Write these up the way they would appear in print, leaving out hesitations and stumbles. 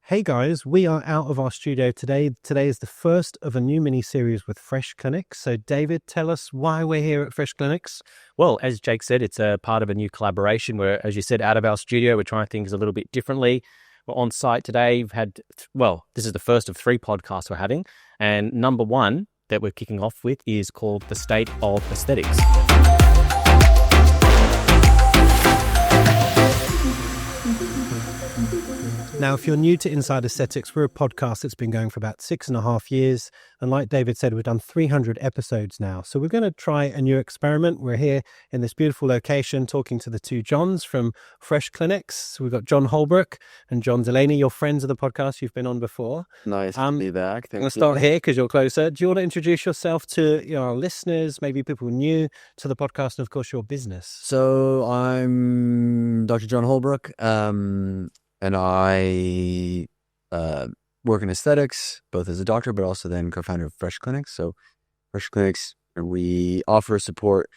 Hey guys, we are out of our studio today. Today is the first of a new mini-series with Fresh Clinics. So David, tell us why we're here at Fresh Clinics. Well, as Jake said, it's a part of a new collaboration where, as you said, out of our studio, we're trying things a little bit differently. We're on site today. We've had, this is the first of 3 podcasts we're having. And number 1 that we're kicking off with is called The State of Aesthetics. Now, if you're new to Inside Aesthetics, we're a podcast that's been going for about 6.5 years. And like David said, we've done 300 episodes now. So we're going to try a new experiment. We're here in this beautiful location talking to the 2 Johns from Fresh Clinics. So we've got John Holbrook and John Delaney, your friends of the podcast you've been on before. Nice to be back. I'm going to start here because you're closer. Do you want to introduce yourself to our listeners, maybe people new to the podcast, and of course your business? So I'm Dr. John Holbrook. And I work in aesthetics, both as a doctor, but also then co-founder of Fresh Clinics. So Fresh Clinics, we offer support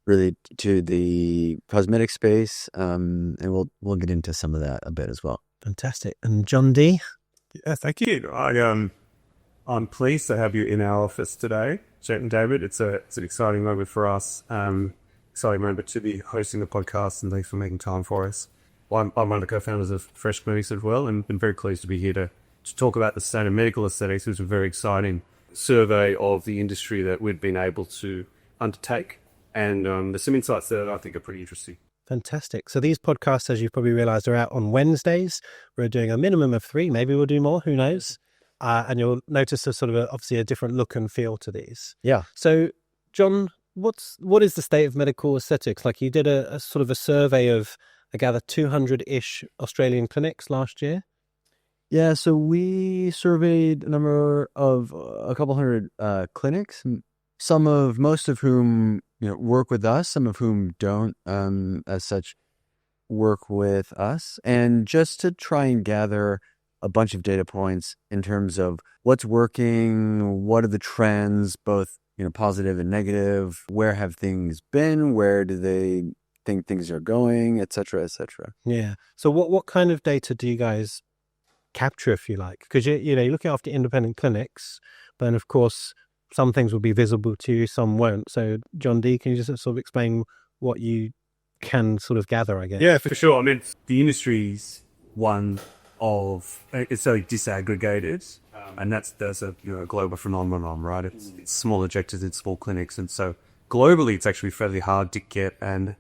really to the cosmetic space, and we'll get into some of that a bit as well. Fantastic. And John D? Yeah, thank you. I'm pleased to have you in our office today, Jake and David. It's an exciting moment for us. Exciting moment to be hosting the podcast, and thanks for making time for us. I'm one of the co-founders of Fresh Clinics as well, and been very pleased to be here to talk about the state of medical aesthetics. It was a very exciting survey of the industry that we'd been able to undertake, and there's some insights there that I think are pretty interesting. Fantastic. So these podcasts, as you've probably realized, are out on Wednesdays. We're doing a minimum of 3. Maybe we'll do more. Who knows? And you'll notice obviously a different look and feel to these. Yeah. So, John, what is the state of medical aesthetics? Like, you did a sort of a survey of, I gather, 200-ish Australian clinics last year. Yeah, so we surveyed a couple hundred clinics, most of whom work with us, some of whom don't as such work with us, and just to try and gather a bunch of data points in terms of what's working, what are the trends, both positive and negative, where have things been, where do they think things are going, et cetera, et cetera. Yeah. So what kind of data do you guys capture, if you like? Because you're looking after independent clinics, but then of course some things will be visible to you, some won't. So John D, can you just sort of explain what you can sort of gather, I guess? Yeah, for sure. I mean, the industry's one of, it's so disaggregated, and that's a global phenomenon, right? It's small injectors in small clinics, and so globally it's actually fairly hard to get an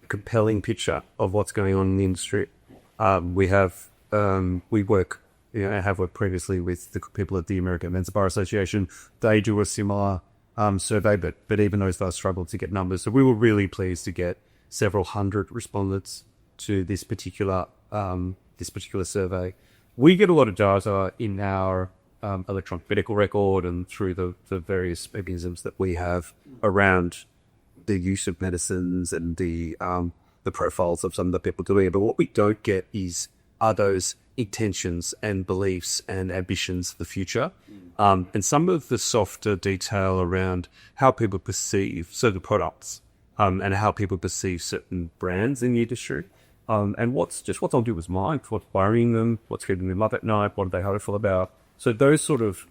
compelling picture of what's going on in the industry. We work, I have worked previously with the people at the American Men's Bar Association. They do a similar survey, but even those guys struggle to get numbers. So we were really pleased to get several hundred respondents to this particular survey. We get a lot of data in our electronic medical record and through the various mechanisms that we have around the use of medicines and the profiles of some of the people doing it. But what we don't get are those intentions and beliefs and ambitions for the future. And some of the softer detail around how people perceive certain products and how people perceive certain brands in the industry. And what's on people's minds, what's worrying them, what's keeping them up at night, what are they hopeful about. So those sort of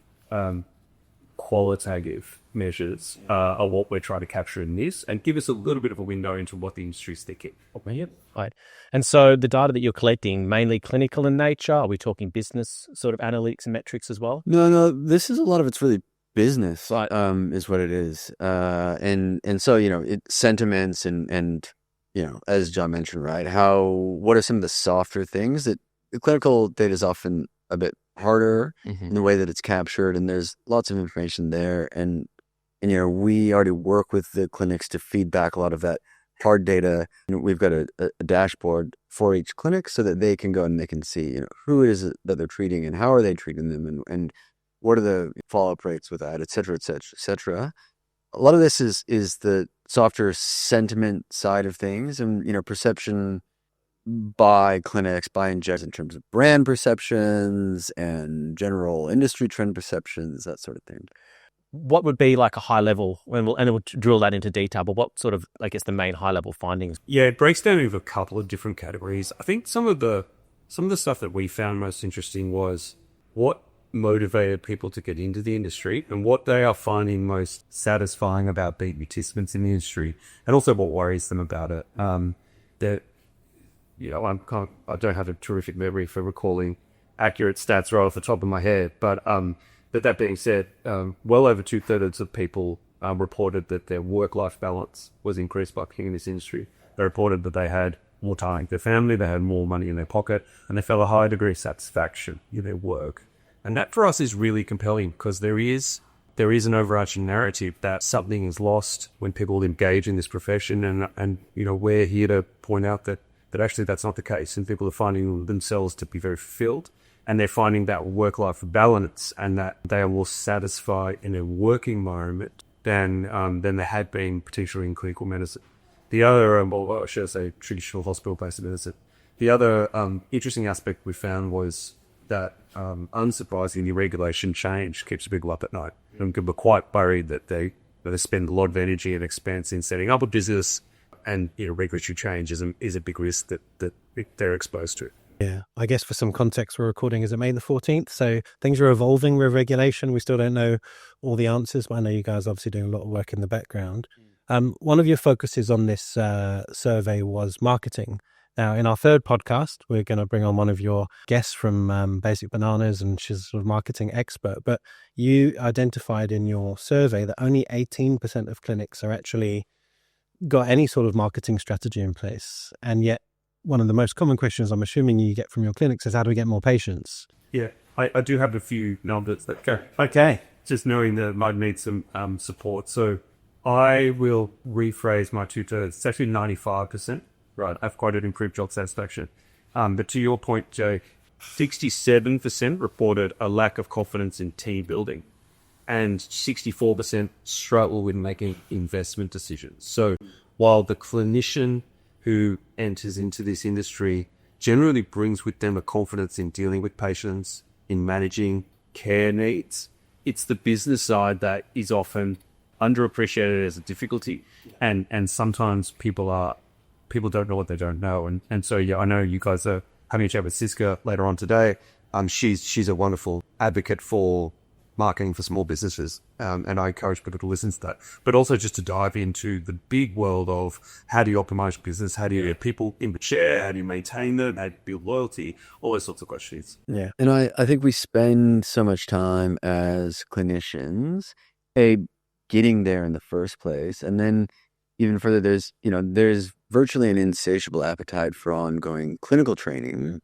qualitative measures are what we're trying to capture in this and give us a little bit of a window into what the industry's thinking. Yep. Right. And so the data that you're collecting, mainly clinical in nature, are we talking business sort of analytics and metrics as well? No, this is a lot of it's really business, right. Is what it is. And so, it sentiments and as John mentioned, right, what are some of the softer things that the clinical data is often a bit harder in the way that it's captured, and there's lots of information there. And we already work with the clinics to feed back a lot of that hard data. We've got a dashboard for each clinic so that they can go and they can see, who it is that they're treating and how are they treating them and what are the follow-up rates with that, et cetera, et cetera, et cetera. A lot of this is the softer sentiment side of things and, perception by clinics, by injectors in terms of brand perceptions and general industry trend perceptions, that sort of thing. What would be like a high level, and we'll drill that into detail, but what sort of, I guess, the main high level findings? Yeah, it breaks down into a couple of different categories. I think some of the some of the stuff that we found most interesting was what motivated people to get into the industry and what they are finding most satisfying about being participants in the industry, and also what worries them about it. That, I don't have a terrific memory for recalling accurate stats right off the top of my head, but that being said, well over 2/3 of people reported that their work-life balance was increased by being in this industry. They reported that they had more time with their family, they had more money in their pocket, and they felt a higher degree of satisfaction in their work. And that for us is really compelling, because there is an overarching narrative that something is lost when people engage in this profession, and we're here to point out that actually that's not the case, and people are finding themselves to be very fulfilled, and they're finding that work-life balance, and that they are more satisfied in a working environment than they had been potentially in clinical medicine. The other, or should I say, traditional hospital-based medicine. The other interesting aspect we found was that, unsurprisingly, regulation change keeps people up at night. And we're quite worried that they spend a lot of energy and expense in setting up a business, and regulatory change is a big risk that they're exposed to. Yeah, I guess for some context, we're recording is it May the 14th, so things are evolving with regulation. We still don't know all the answers, but I know you guys are obviously doing a lot of work in the background. One of your focuses on this survey was marketing. Now, in our third podcast, we're going to bring on one of your guests from Basic Bananas, and she's a sort of marketing expert. But you identified in your survey that only 18% of clinics are actually got any sort of marketing strategy in place. And yet, one of the most common questions I'm assuming you get from your clinics is, how do we get more patients? Yeah, I do have a few numbers that go, okay, just knowing that I might need some support. So I will rephrase my 2/3. It's actually 95%. Right, I've quoted improved job satisfaction. But to your point, Joe, 67% reported a lack of confidence in team building, and 64% struggle with making investment decisions. So while the clinician who enters into this industry generally brings with them a confidence in dealing with patients, in managing care needs, it's the business side that is often underappreciated as a difficulty. And sometimes people don't know what they don't know. And so, I know you guys are having a chat with Siska later on today. She's a wonderful advocate for marketing for small businesses. And I encourage people to listen to that. But also just to dive into the big world of how do you optimize your business? How do you get people in the chair? How do you maintain them? How do you build loyalty? All those sorts of questions. Yeah. And I think we spend so much time as clinicians getting there in the first place. And then even further, there's virtually an insatiable appetite for ongoing clinical training.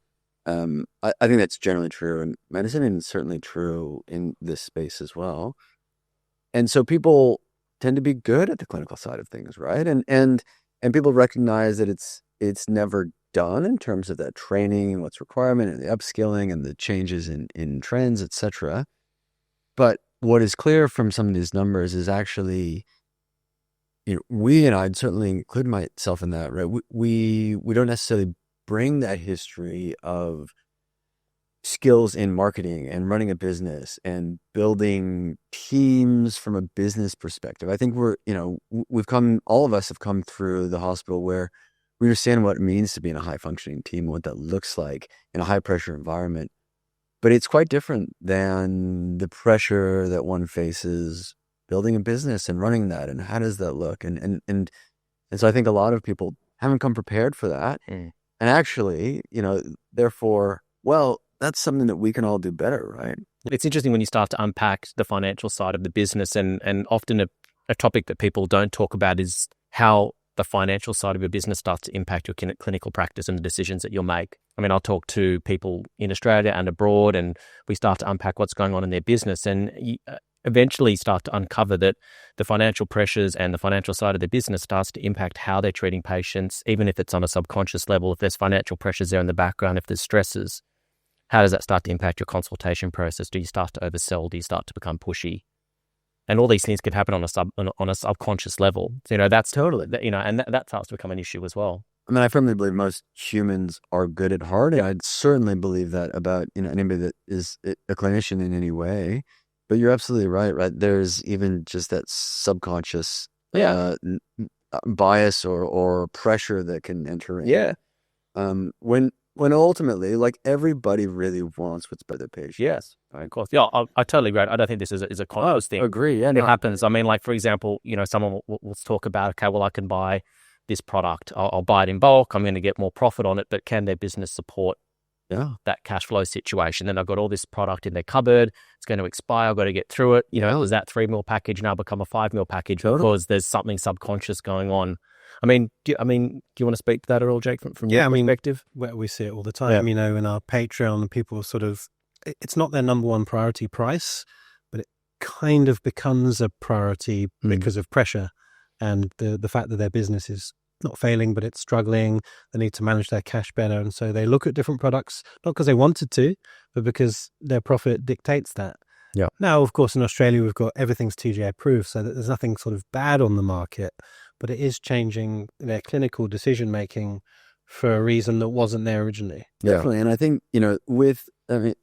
I think that's generally true in medicine, and it's certainly true in this space as well. And so people tend to be good at the clinical side of things, right? And people recognize that it's never done in terms of that training and what's requirement and the upskilling and the changes in trends, etc. But what is clear from some of these numbers is actually, we, and I'd certainly include myself in that, right? We don't necessarily bring that history of skills in marketing and running a business and building teams from a business perspective. I think all of us have come through the hospital where we understand what it means to be in a high functioning team, what that looks like in a high pressure environment. But it's quite different than the pressure that one faces building a business and running that, and how does that look? And so I think a lot of people haven't come prepared for that. And actually, therefore, that's something that we can all do better, right? It's interesting when you start to unpack the financial side of the business, and often a topic that people don't talk about is how the financial side of your business starts to impact your clinical practice and the decisions that you'll make. I mean, I'll talk to people in Australia and abroad, and we start to unpack what's going on in their business, and you eventually start to uncover that the financial pressures and the financial side of their business starts to impact how they're treating patients, even if it's on a subconscious level. If there's financial pressures there in the background, if there's stresses, how does that start to impact your consultation process? Do you start to oversell? Do you start to become pushy? And all these things could happen on a subconscious level. So, that's totally, and that starts to become an issue as well. I mean, I firmly believe most humans are good at heart. And I'd certainly believe that about, anybody that is a clinician in any way. But you're absolutely right? There's even just that subconscious bias or pressure that can enter in. Yeah. When when ultimately, like, everybody really wants what's better for their patient. Yes, of course. Yeah, I totally agree. I don't think this is a conscious thing. Agree. Yeah, It happens. I mean, like, for example, someone will talk about, okay, well, I can buy this product. I'll buy it in bulk. I'm going to get more profit on it, but can their business support that cash flow situation? Then I've got all this product in their cupboard. It's going to expire. I've got to get through it. Does that 3 mil package now become a 5 mil package because there's something subconscious going on? I mean, do you want to speak to that at all, Jake, from your perspective? We see it all the time, in our Patreon, people sort of, it's not their number one priority price, but it kind of becomes a priority because of pressure and the fact that their business is not failing, but it's struggling. They need to manage their cash better. And so they look at different products, not because they wanted to, but because their profit dictates that. Yeah. Now, of course, in Australia, we've got everything's TGA approved, so that there's nothing sort of bad on the market, but it is changing their clinical decision-making for a reason that wasn't there originally. Definitely. And I think,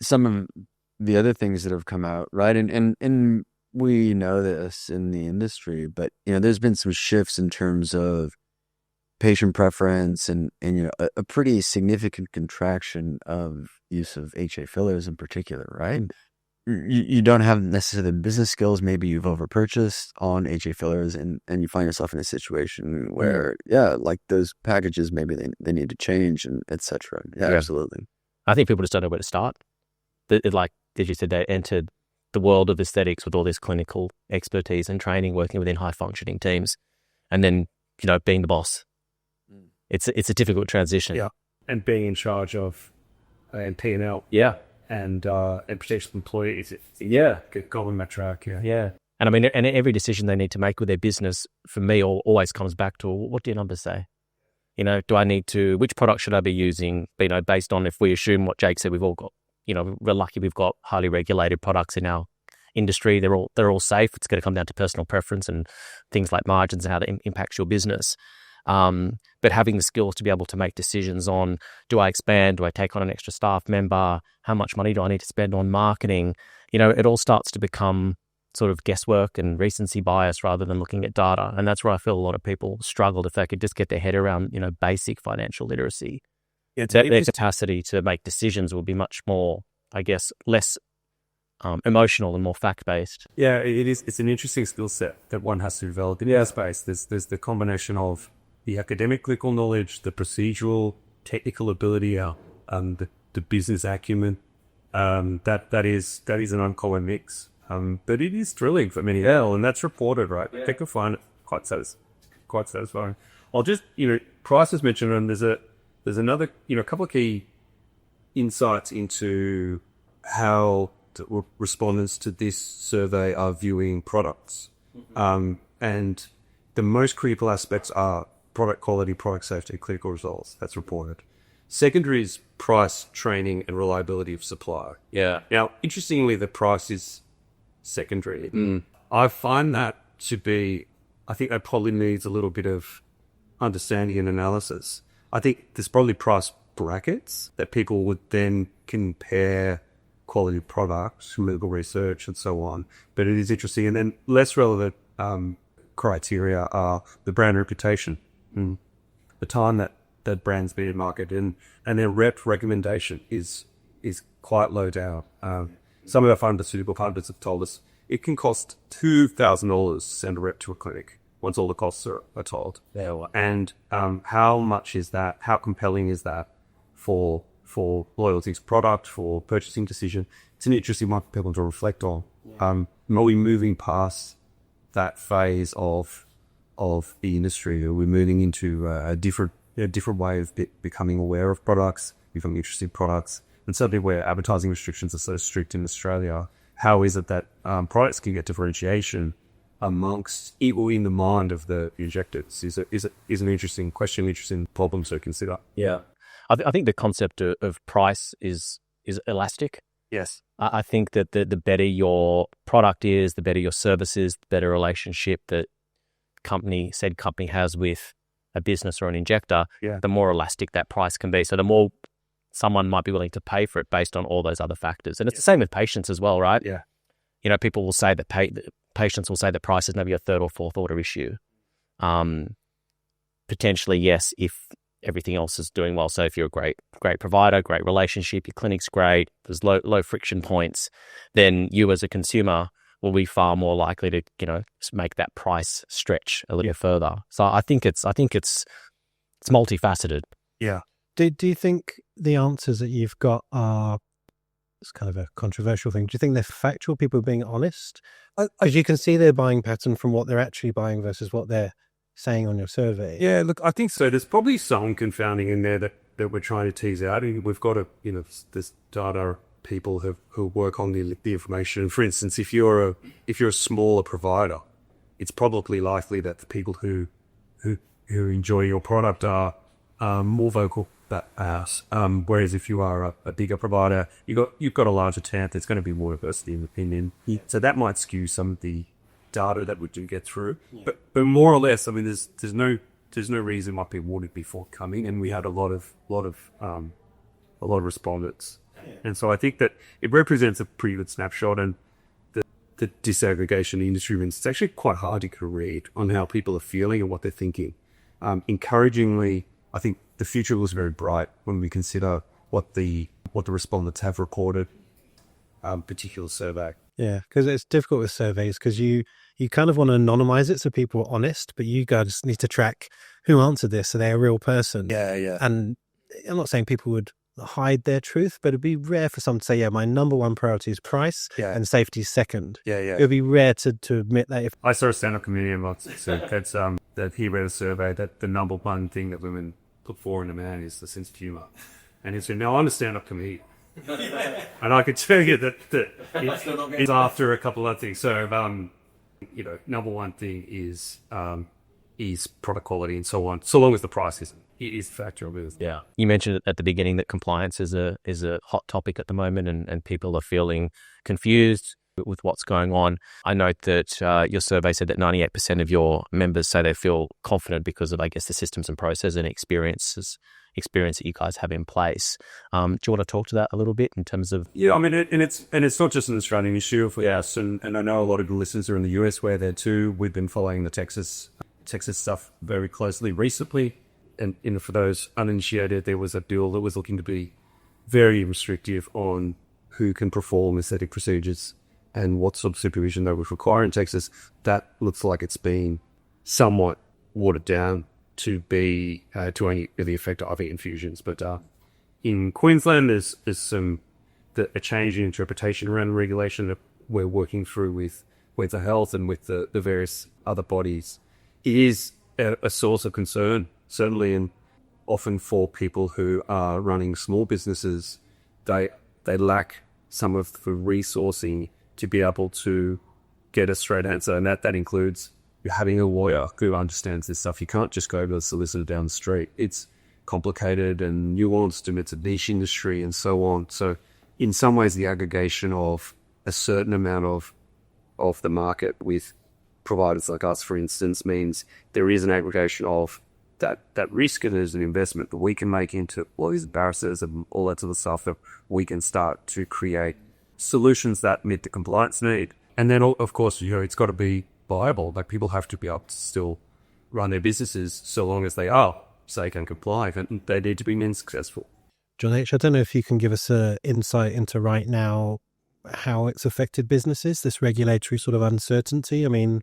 some of the other things that have come out, right? And we know this in the industry, but, there's been some shifts in terms of patient preference and a pretty significant contraction of use of HA fillers in particular, right? You don't have necessarily the business skills. Maybe you've overpurchased on HA fillers and you find yourself in a situation where, like those packages, maybe they need to change and et cetera. Yeah, absolutely. I think people just don't know where to start. Like, as you said, they entered the world of aesthetics with all this clinical expertise and training, working within high functioning teams, and then, being the boss. It's a difficult transition. Yeah. And being in charge of P&L. Yeah. And potential employees. Get going that track. Yeah. And I mean, and every decision they need to make with their business, for me, always comes back to, what do your numbers say? Do I need to, which product should I be using? Based on, if we assume what Jake said, we've all got, we're lucky we've got highly regulated products in our industry. They're all safe. It's going to come down to personal preference and things like margins and how that impacts your business. But having the skills to be able to make decisions on, do I expand? Do I take on an extra staff member? How much money do I need to spend on marketing? It all starts to become sort of guesswork and recency bias rather than looking at data. And that's where I feel a lot of people struggled if they could just get their head around, basic financial literacy. Their capacity to make decisions will be much more, I guess, less emotional and more fact-based. Yeah, it is. It's an interesting skill set that one has to develop in our space. There's the combination of the academic clinical knowledge, the procedural technical ability, the business acumen. That is an uncommon mix. But it is thrilling for many people, and that's reported, right? Yeah. People find it quite satisfying. I'll just, price is mentioned, and there's another, a couple of key insights into how the respondents to this survey are viewing products. And the most critical aspects are product quality, product safety, clinical results. That's reported. Secondary is price, training, and reliability of supply. Yeah. Now, interestingly, the price is secondary. I find that to be, I think that probably needs a little bit of understanding and analysis. I think there's probably price brackets that people would then compare quality products, medical research, and so on. But it is interesting. And then less relevant criteria are the brand reputation, the time that brand's been in market, and their rep recommendation is quite low down. Some of our pharmaceutical partners have told us it can cost $2,000 to send a rep to a clinic once all the costs are told. Yeah. And how much is that? How compelling is that for loyalty to product, for purchasing decision? It's an interesting one for people to reflect on. Are we moving past that phase of the industry? Are we moving into a different way of becoming aware of products, becoming interested in products? And certainly where advertising restrictions are so strict in Australia, how is it that products can get differentiation amongst, in the mind of the injectors? Is an interesting question, interesting problem to consider. Yeah. I think the concept of price is elastic. Yes. I think that the better your product is, the better your service is, the better relationship that said company has with a business or an injector, the more elastic that price can be. So the more someone might be willing to pay for it based on all those other factors. And it's the same with patients as well, right? Yeah. People will say that patients will say that price is maybe a third or fourth order issue. Potentially, yes, if everything else is doing well. So if you're a great provider, great relationship, your clinic's great, there's low friction points, then you as a consumer will be far more likely to, make that price stretch a little further. So I think it's multifaceted. Yeah. Do you think the answers that you've got are, it's kind of a controversial thing, do you think they're factual, people being honest? Because you can see their buying pattern from what they're actually buying versus what they're saying on your survey. Yeah, look, I think so. There's probably some confounding in there that we're trying to tease out. And we've got this data people who work on the information. For instance, if you're a smaller provider, it's probably likely that the people who enjoy your product are more vocal about ours. Whereas if you are a bigger provider, you've got a larger TAM. There's going to be more diversity in opinion. Yeah. So that might skew some of the data that we do get through. Yeah. But more or less, I mean, there's no reason why people wouldn't be forthcoming, and we had a lot of respondents. Yeah. And so I think that it represents a pretty good snapshot, and the disaggregation in the industry means it's actually quite hard to read on how people are feeling and what they're thinking. Encouragingly, I think the future looks very bright when we consider what the respondents have reported, particular survey. Yeah, because it's difficult with surveys because you kind of want to anonymize it so people are honest, but you guys need to track who answered this. Are they a real person? Yeah. And I'm not saying people would hide their truth, but it'd be rare for someone to say, yeah, my number one priority is price and safety is second. Yeah. It would be rare to admit that. If I saw a stand-up comedian once said that he read a survey that the number one thing that women look for in a man is the sense of humor. And he said, now I'm a stand-up comedian. And I could tell you that it's after a couple of things. So, number one thing is product quality and so on. So long as the price isn't, it is a factor of it. Yeah, you mentioned at the beginning that compliance is a hot topic at the moment, and people are feeling confused with what's going on. I note that your survey said that 98% of your members say they feel confident because of, I guess, the systems and process and experience that you guys have in place. Do you want to talk to that a little bit in terms of? Yeah, I mean, it's not just an Australian issue for us, and I know a lot of the listeners are in the US where they're too. We've been following the Texas stuff very closely recently, and for those uninitiated, there was a bill that was looking to be very restrictive on who can perform aesthetic procedures and what sort of supervision they would require in Texas. That looks like it's been somewhat watered down to be to only really affect IV infusions. But in Queensland, there's a change in interpretation around regulation that we're working through with the health and with the various other bodies. It is a source of concern, certainly, and often for people who are running small businesses, they lack some of the resourcing to be able to get a straight answer, and that includes having a lawyer who understands this stuff. You can't just go to a solicitor down the street. It's complicated and nuanced, and it's a niche industry and so on. So in some ways, the aggregation of a certain amount of the market with providers like us, for instance, means there is an aggregation of that risk, and there's an investment that we can make into lawyers, barristers, and all that sort of stuff, that we can start to create solutions that meet the compliance need. And then, of course, it's got to be viable. Like, people have to be able to still run their businesses so long as they are safe and compliant, and they need to be men successful. John H., I don't know if you can give us an insight into right now how it's affected businesses, this regulatory sort of uncertainty. I mean,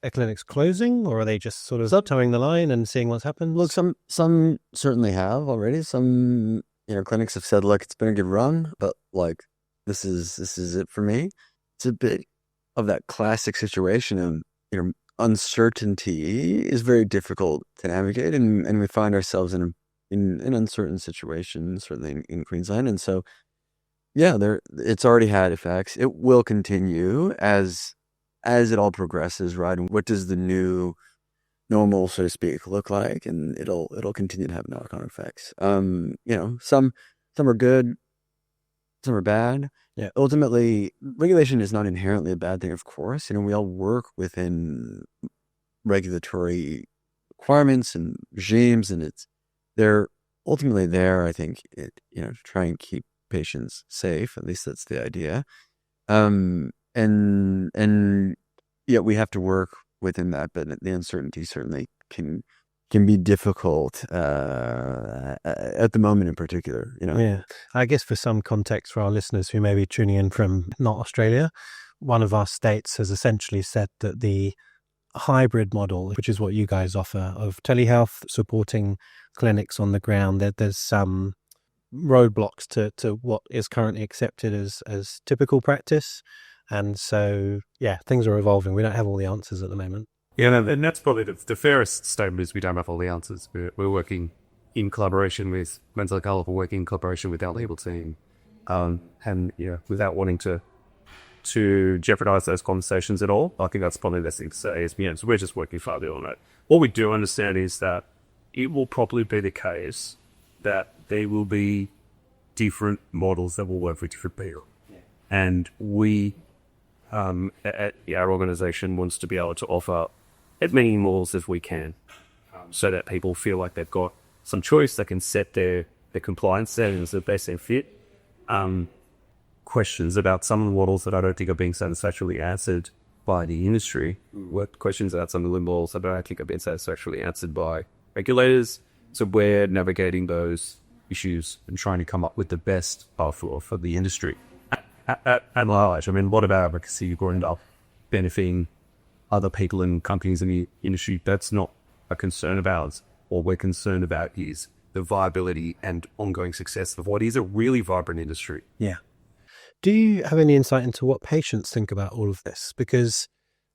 are clinics closing, or are they just sort of towing the line and seeing what's happened? Look, some certainly have already. Some clinics have said, look, it's been a good run, but like this is it for me. It's a bit of that classic situation of uncertainty is very difficult to navigate, and we find ourselves in an uncertain situation, certainly in Queensland. And so it's already had effects. It will continue as it all progresses, right? And what does the new normal, so to speak, look like? And it'll continue to have knock-on effects. Some are good, some are bad. Yeah. Ultimately, regulation is not inherently a bad thing, of course. We all work within regulatory requirements and regimes, and they're ultimately there, I think, to try and keep patients safe. At least that's the idea. And yet we have to work within that, but the uncertainty certainly can can be difficult at the moment in particular, you know. Yeah. I guess for some context for our listeners who may be tuning in from not Australia, one of our states has essentially said that the hybrid model, which is what you guys offer, of telehealth supporting clinics on the ground, there's some roadblocks to what is currently accepted as typical practice. And so, yeah, things are evolving. We don't have all the answers at the moment. Yeah, and that's probably the fairest statement is we don't have all the answers. We're working in collaboration with Mental Health, we're working in collaboration with our legal team, and without wanting to jeopardize those conversations at all. I think that's probably the best thing to say is, so we're just working far beyond that. What we do understand is that it will probably be the case that there will be different models that will work for different people. Yeah. And we, at our organization, wants to be able to offer as many models as we can, so that people feel like they've got some choice, they can set their compliance settings that best they fit. Questions about some of the models that I don't think are being satisfactorily answered by the industry. What questions about some of the models that I don't think are being satisfactorily answered by regulators. So we're navigating those issues and trying to come up with the best path for the industry. At large, I mean, what about advocacy going up benefiting other people and companies in the industry? That's not a concern of ours. All we're concerned about is the viability and ongoing success of what is a really vibrant industry. Yeah. Do you have any insight into what patients think about all of this? Because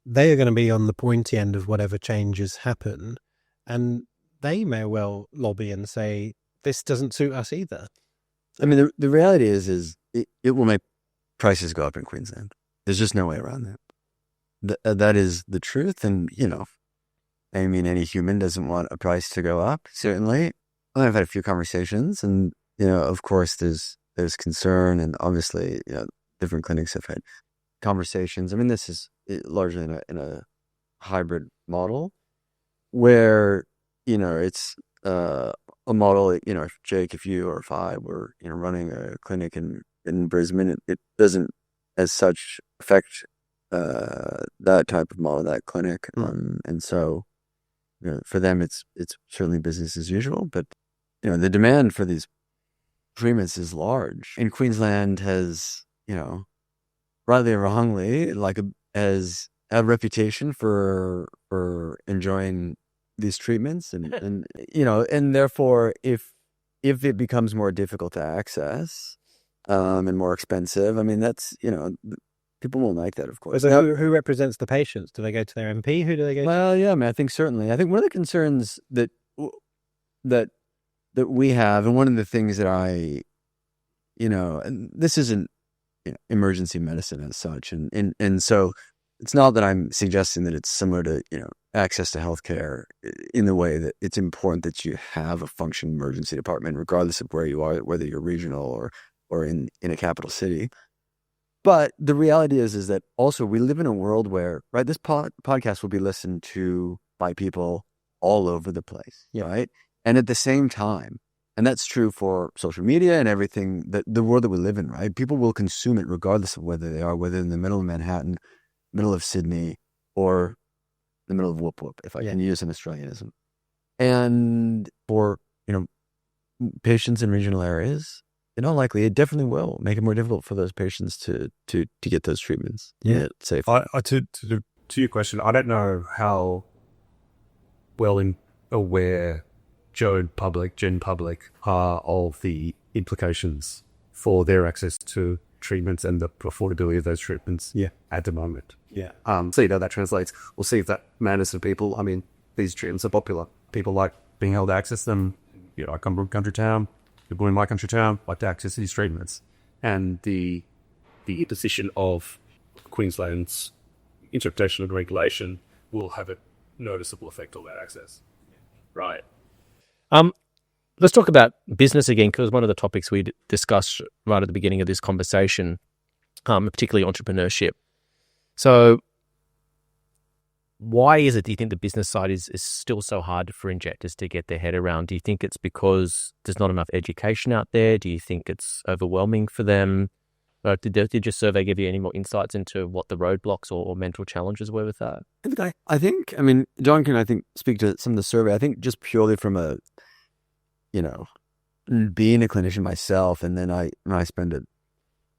they are going to be on the pointy end of whatever changes happen, and they may well lobby and say, this doesn't suit us either. I mean, the reality is it will make prices go up in Queensland. There's just no way around that. That is the truth. And, I mean, any human doesn't want a price to go up, certainly. I've had a few conversations and, of course, there's concern, and obviously, different clinics have had conversations. I mean, this is largely in a hybrid model where, it's a model, if Jake, if you, or if I were, running a clinic in Brisbane, it doesn't as such affect that type of model, that clinic. And so, for them, it's certainly business as usual, but, the demand for these treatments is large. And Queensland has, rightly or wrongly, has a reputation for enjoying these treatments, and therefore, if it becomes more difficult to access, and more expensive, I mean, that's, people won't like that, of course. So who represents the patients? Do they go to their MP? Who do they go to? Well, yeah, I mean, I think certainly. I think one of the concerns that we have, and one of the things that and this isn't emergency medicine as such, and so it's not that I'm suggesting that it's similar to access to healthcare in the way that it's important that you have a functioning emergency department, regardless of where you are, whether you're regional or in a capital city. But the reality is that also we live in a world where, right, this podcast will be listened to by people all over the place, right? And at the same time, and that's true for social media and everything, the world that we live in, right? People will consume it regardless of whether they're in the middle of Manhattan, middle of Sydney, or the middle of Whoop Whoop, if I can use an Australianism. And for, patients in regional areas, likely it definitely will make it more difficult for those patients to get those treatments. Yeah, safe. To your question, I don't know how well aware Gen public are of the implications for their access to treatments and the affordability of those treatments at the moment. Yeah. So that translates. We'll see if that matters to people. I mean, these treatments are popular. People like being able to access them. I come from country town. People in my country town like to access these treatments. And the imposition of Queensland's interpretation and regulation will have a noticeable effect on that access. Right. Let's talk about business again, because one of the topics we discussed right at the beginning of this conversation, particularly entrepreneurship. So why is it, do you think, the business side is still so hard for injectors to get their head around? Do you think it's because there's not enough education out there? Do you think it's overwhelming for them? Did your survey give you any more insights into what the roadblocks or mental challenges were with that? I think, I mean, John can, I think, speak to some of the survey. I think just purely from a, being a clinician myself, and then I spend it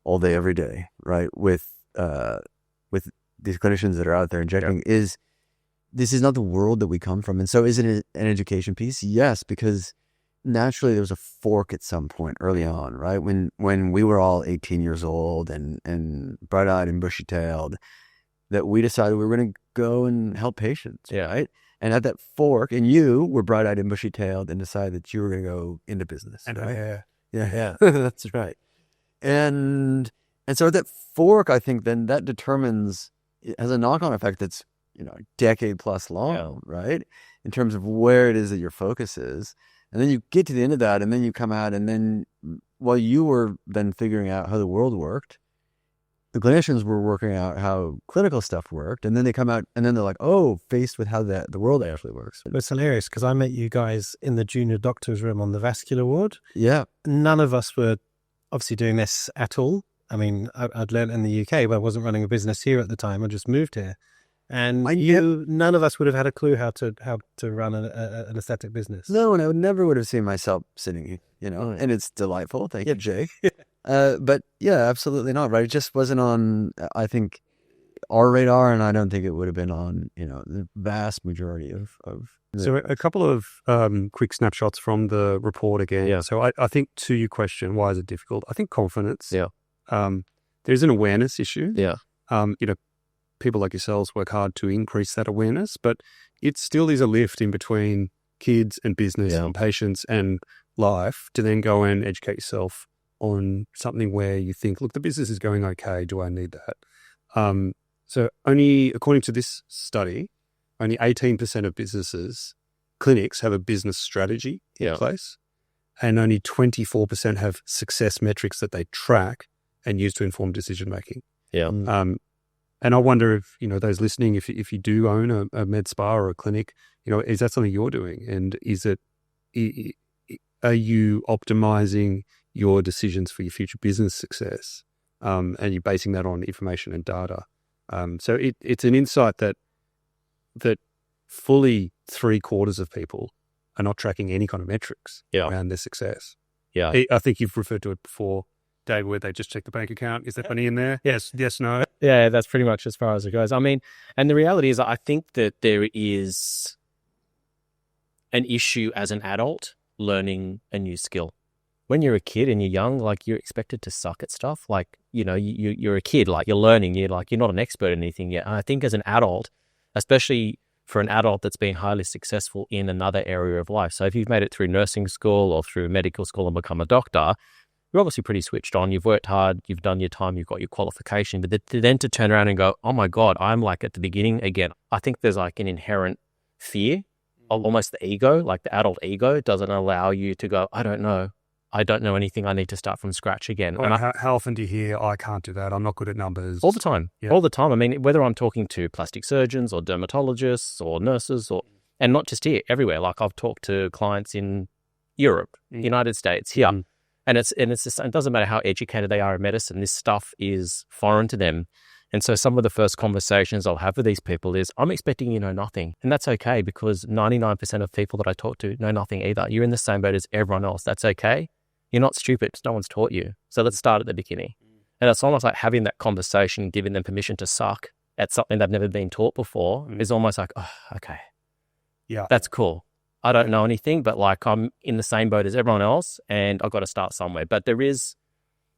all day, every day, right, with these clinicians that are out there injecting, this is not the world that we come from. And so is it an education piece? Yes, because naturally there was a fork at some point early on, right? When we were all 18 years old and bright-eyed and bushy-tailed, that we decided we were going to go and help patients, right? And at that fork, and you were bright-eyed and bushy-tailed and decided that you were going to go into business. And right? Yeah. That's right. And so at that fork, I think then that determines, it has a knock-on effect that's, a decade plus long, right? In terms of where it is that your focus is. And then you get to the end of that, and then you come out, and then while you were then figuring out how the world worked, the clinicians were working out how clinical stuff worked, and then they come out, and then they're like, faced with how the world actually works. It's hilarious because I met you guys in the junior doctor's room on the vascular ward. Yeah. None of us were obviously doing this at all. I mean, I'd learned in the UK, but I wasn't running a business here at the time. I just moved here. And none of us would have had a clue how to run an aesthetic business. No, and I never would have seen myself sitting, and it's delightful. Thank you, Jake. But yeah, absolutely not, right? It just wasn't on, I think, our radar, and I don't think it would have been on, the vast majority of So a couple of quick snapshots from the report again. Yeah. So I think to your question, why is it difficult? I think confidence. Yeah. There's an awareness issue. Yeah. People like yourselves work hard to increase that awareness, but it still is a lift in between kids and business and patients and life to then go and educate yourself on something where you think, look, the business is going okay. Do I need that? So only, according to this study, only 18% of clinics have a business strategy in place, and only 24% have success metrics that they track and use to inform decision-making. Yeah. And I wonder if, those listening, if you do own a med spa or a clinic, is that something you're doing? And are you optimizing your decisions for your future business success? And you're basing that on information and data. So it's an insight that fully 3/4 of people are not tracking any kind of metrics around their success. Yeah. I think you've referred to it before, Dave, where they just check the bank account. Is there money in there? Yes, no. Yeah, that's pretty much as far as it goes. I mean, and the reality is I think that there is an issue as an adult learning a new skill. When you're a kid and you're young, like you're expected to suck at stuff. Like, you're a kid, like you're learning, you're not an expert in anything yet. And I think as an adult, especially for an adult that's been highly successful in another area of life. So if you've made it through nursing school or through medical school and become a doctor, you're obviously pretty switched on. You've worked hard. You've done your time. You've got your qualification. But then to turn around and go, oh my God, I'm like at the beginning again. I think there's like an inherent fear of almost the ego, like the adult ego doesn't allow you to go, I don't know anything. I need to start from scratch again. And how often do you hear, I can't do that. I'm not good at numbers. All the time. Yeah. All the time. I mean, whether I'm talking to plastic surgeons or dermatologists or nurses and not just here, everywhere. Like I've talked to clients in Europe, United States, here. And it's just, it doesn't matter how educated they are in medicine, this stuff is foreign to them. And so some of the first conversations I'll have with these people is, I'm expecting you know nothing. And that's okay, because 99% of people that I talk to know nothing either. You're in the same boat as everyone else. That's okay. You're not stupid. No one's taught you. So let's start at the beginning. And it's almost like having that conversation, giving them permission to suck at something they've never been taught before is almost like, oh, okay. Yeah. That's cool. I don't know anything, but like I'm in the same boat as everyone else and I've got to start somewhere. But there is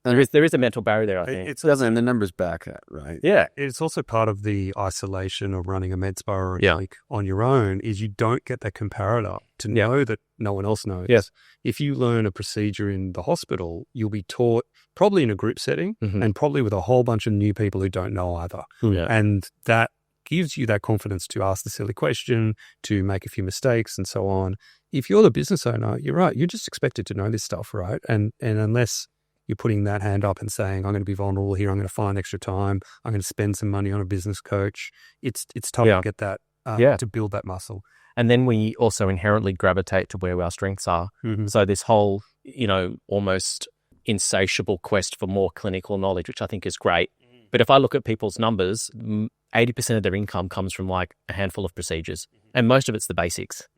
a mental barrier there, I think. It doesn't, and the numbers back that, right? Yeah. It's also part of the isolation of running a med spa or a clinic on your own is you don't get that comparator to know that no one else knows. Yes. If you learn a procedure in the hospital, you'll be taught probably in a group setting and probably with a whole bunch of new people who don't know either. Yeah. And that gives you that confidence to ask the silly question, to make a few mistakes and so on. If you're the business owner, you're right. You're just expected to know this stuff, right? And unless you're putting that hand up and saying, I'm going to be vulnerable here, I'm going to find extra time, I'm going to spend some money on a business coach, it's tough to get that, to build that muscle. And then we also inherently gravitate to where our strengths are. So this whole, almost insatiable quest for more clinical knowledge, which I think is great. But if I look at people's numbers, 80% of their income comes from like a handful of procedures, and most of it's the basics.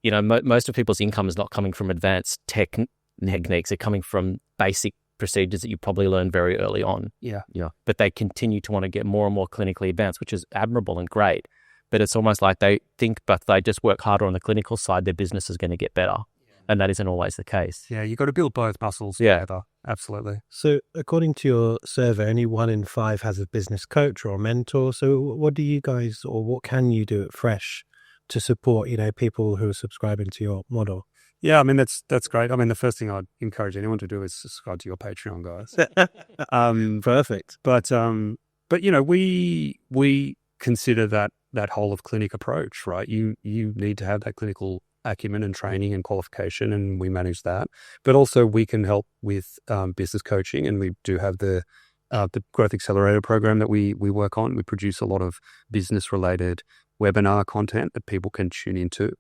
You know, most of people's income is not coming from advanced techniques. They're coming from basic procedures that you probably learned very early on. Yeah. But they continue to want to get more and more clinically advanced, which is admirable and great. But it's almost like they think, but they just work harder on the clinical side, their business is going to get better. And that isn't always the case. Yeah, you got to build both muscles together. Absolutely. So according to your survey, only 1 in 5 has a business coach or a mentor. So what do you guys, or what can you do at Fresh to support, you know, people who are subscribing to your model? Yeah, I mean, that's great. I mean, the first thing I'd encourage anyone to do is subscribe to your Patreon, guys. Perfect. But you know, we consider that whole of clinic approach, right? You need to have that clinical acumen and training and qualification, and we manage that. But also we can help with business coaching, and we do have the Growth Accelerator program that we work on. We produce a lot of business related webinar content that people can tune into,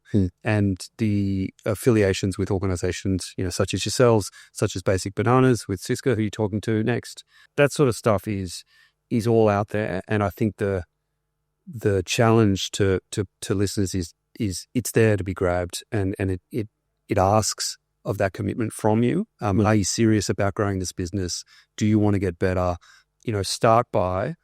and the affiliations with organizations, you know, such as yourselves, such as Basic Bananas with Siska, who you're talking to next. That sort of stuff is all out there, and I think the challenge to listeners is it's there to be grabbed, and it asks of that commitment from you. Are you serious about growing this business? Do you want to get better? You know, start by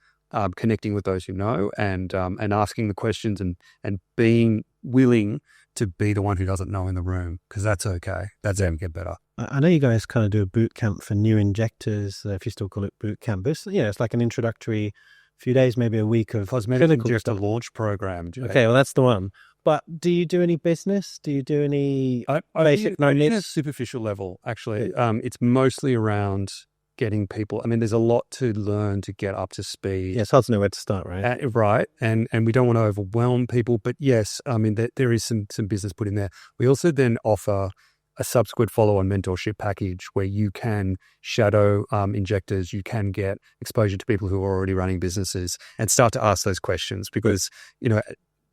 connecting with those who know, and asking the questions, and being willing to be the one who doesn't know in the room, because that's okay. That's how we get better. I know you guys kind of do a boot camp for new injectors, if you still call it boot camp. But it's like an introductory few days, maybe a week of cosmetic injector launch program. Okay, well, that's the one. But do you do any business? Do you do any basic knowledge? At a superficial level, actually. It's mostly around getting people. I mean, there's a lot to learn to get up to speed. Yeah, it's hard to know where to start, right? Right. And we don't want to overwhelm people. But yes, I mean, there is some business put in there. We also then offer a subsequent follow-on mentorship package where you can shadow injectors, you can get exposure to people who are already running businesses and start to ask those questions, because, you know,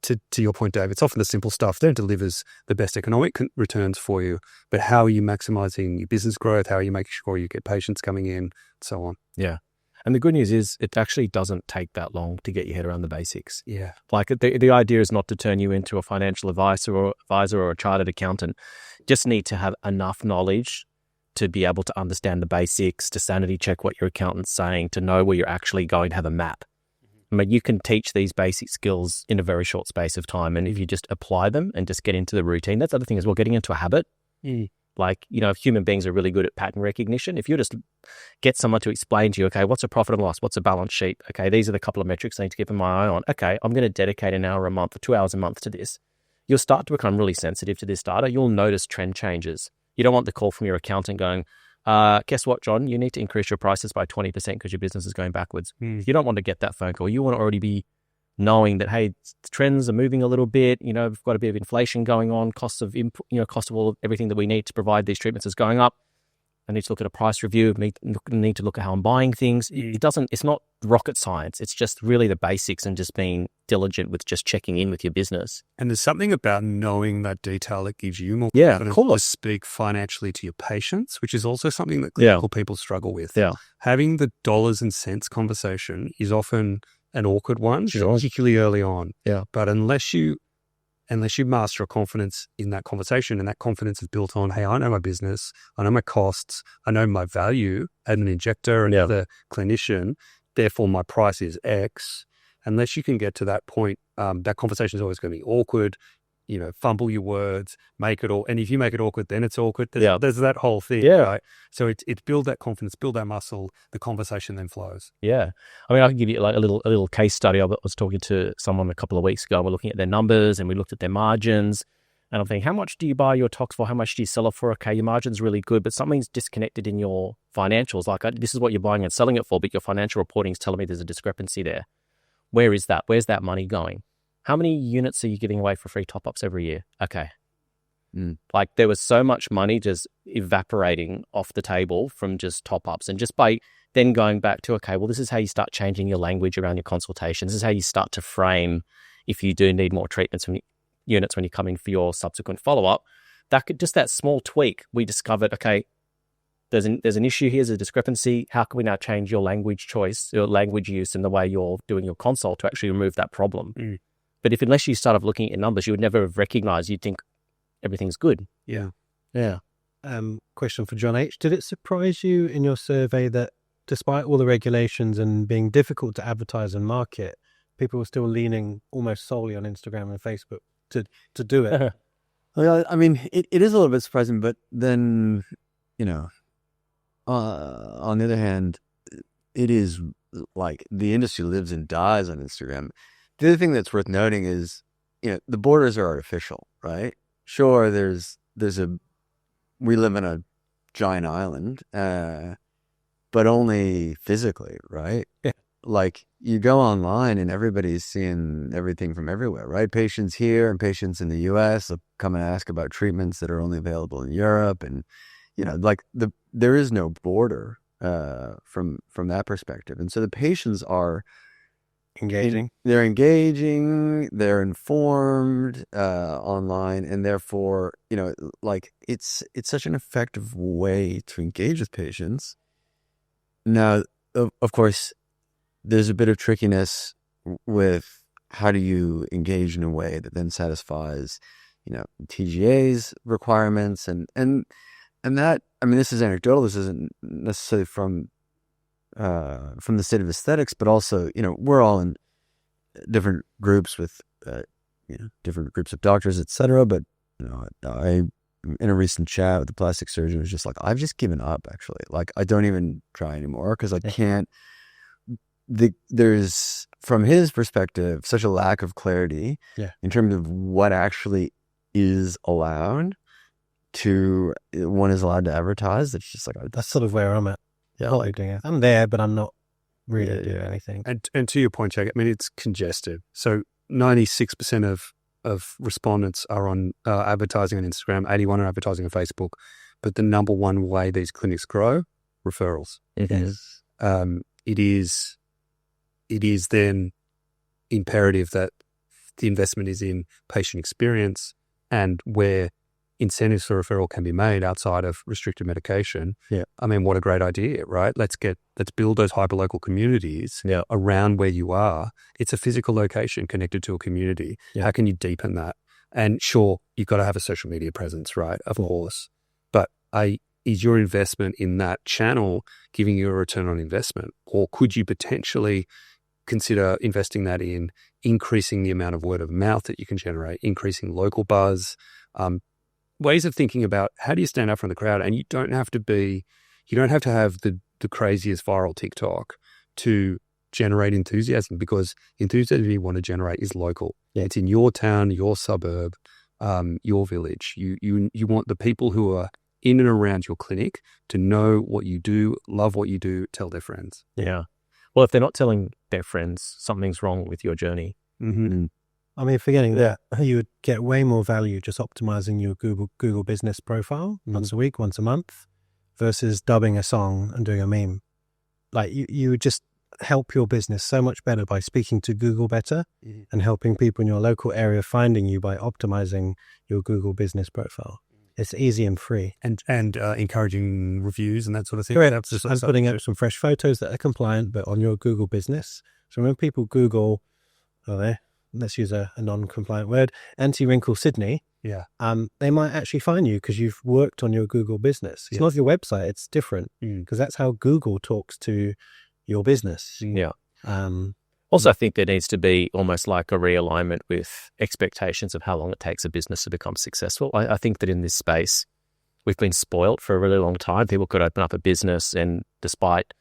to your point, Dave, it's often the simple stuff that delivers the best economic returns for you. But how are you maximizing your business growth? How are you making sure you get patients coming in, and so on? Yeah. And the good news is it actually doesn't take that long to get your head around the basics. Yeah. Like the idea is not to turn you into a financial advisor or a chartered accountant. Just need to have enough knowledge to be able to understand the basics, to sanity check what your accountant's saying, to know where you're actually going to have a map. I mean, you can teach these basic skills in a very short space of time. And if you just apply them and just get into the routine, that's the other thing as well, getting into a habit. Like, you know, if human beings are really good at pattern recognition, if you just get someone to explain to you, okay, what's a profit and loss? What's a balance sheet? Okay, these are the couple of metrics I need to keep my eye on. Okay, I'm going to dedicate an hour a month or 2 hours a month to this. You'll start to become really sensitive to this data. You'll notice trend changes. You don't want the call from your accountant going, guess what, John? You need to increase your prices by 20% because your business is going backwards. You don't want to get that phone call. You want to already be knowing that, hey, trends are moving a little bit. You know, we've got a bit of inflation going on. Cost of input, cost of everything that we need to provide these treatments is going up. I need to look at a price review. I need to look at how I'm buying things. It's not rocket science. It's just really the basics and just being diligent with just checking in with your business. And there's something about knowing that detail that gives you more confidence to speak financially to your patients, which is also something that clinical people struggle with. Having the dollars and cents conversation is often an awkward one, particularly early on. But unless you master a confidence in that conversation, and that confidence is built on, hey, I know my business, I know my costs, I know my value as an injector and as a clinician, therefore my price is X. Unless you can get to that point, that conversation is always going to be awkward. You know, fumble your words, make it all, and if you make it awkward, then it's awkward. There's that whole thing, right? So it's build that confidence, build that muscle. The conversation then flows. Yeah, I mean, I can give you like a little case study. I was talking to someone a couple of weeks ago. We're looking at their numbers and we looked at their margins. And I'm thinking, how much do you buy your tox for? How much do you sell it for? Okay, your margin's really good, but something's disconnected in your financials. Like this is what you're buying and selling it for, but your financial reporting is telling me there's a discrepancy there. Where is that? Where's that money going? How many units are you giving away for free top-ups every year? Okay. Like there was so much money just evaporating off the table from just top-ups. And just by then going back to, okay, well, this is how you start changing your language around your consultation. This is how you start to frame if you do need more treatments from units when you come in for your subsequent follow-up. That small tweak, we discovered, okay, there's an issue here, there's a discrepancy. How can we now change your language choice, your language use, and the way you're doing your consult to actually remove that problem? But unless you start off looking at your numbers, you would never have recognized. You'd think everything's good. Yeah. Question for John H. Did it surprise you in your survey that despite all the regulations and being difficult to advertise and market, people were still leaning almost solely on Instagram and Facebook to do it? Well, I mean, it is a little bit surprising, but then, you know, on the other hand, it is like the industry lives and dies on Instagram. The other thing that's worth noting is, you know, the borders are artificial, right? Sure, we live in a giant island, but only physically, right? Yeah. Like you go online and everybody's seeing everything from everywhere, right? Patients here and patients in the US will come and ask about treatments that are only available in Europe. And, you know, like there is no border from that perspective. And so the patients are Engaging. They're engaging, they're informed online, and therefore, you know, like it's such an effective way to engage with patients. Now, of course, there's a bit of trickiness with how do you engage in a way that then satisfies, you know, TGA's requirements and that, I mean, this is anecdotal. This isn't necessarily from the state of aesthetics, but also, you know, we're all in different groups with, you know, different groups of doctors, etc. But, you know, I, in a recent chat with the plastic surgeon, was just like, I've just given up, actually. Like, I don't even try anymore because I can't. There's, from his perspective, such a lack of clarity in terms of what actually is allowed to, one is allowed to advertise. It's just like, That's sort of where I'm at. Yeah, I'm there, but I'm not really doing anything. And to your point, Jack, I mean, it's congested. So 96% of respondents are on advertising on Instagram, 81 are advertising on Facebook. But the number one way these clinics grow, referrals. Yes. It is then imperative that the investment is in patient experience and where incentives for referral can be made outside of restricted medication. Yeah. I mean, what a great idea, right? Let's build those hyperlocal communities around where you are. It's a physical location connected to a community. Yeah. How can you deepen that? And sure, you've got to have a social media presence, right? Of course. But is your investment in that channel giving you a return on investment? Or could you potentially consider investing that in increasing the amount of word of mouth that you can generate, increasing local buzz, ways of thinking about how do you stand up from the crowd? And you don't have to have the craziest viral TikTok to generate enthusiasm, because enthusiasm you want to generate is local. Yeah. It's in your town, your suburb, your village. You want the people who are in and around your clinic to know what you do, love what you do, tell their friends. Yeah. Well, if they're not telling their friends, something's wrong with your journey. Mm-hmm. I mean, forgetting that, you would get way more value just optimizing your Google business profile once a week, once a month, versus dubbing a song and doing a meme. Like you would just help your business so much better by speaking to Google better and helping people in your local area finding you by optimizing your Google business profile. It's easy and free. And encouraging reviews and that sort of thing. Correct. I'm putting out some fresh photos that are compliant, but on your Google business. So when people Google, let's use a non-compliant word, anti-wrinkle Sydney, they might actually find you because you've worked on your Google business. It's not your website, it's different because that's how Google talks to your business. Yeah. Also, I think there needs to be almost like a realignment with expectations of how long it takes a business to become successful. I think that in this space, we've been spoilt for a really long time. People could open up a business and despite,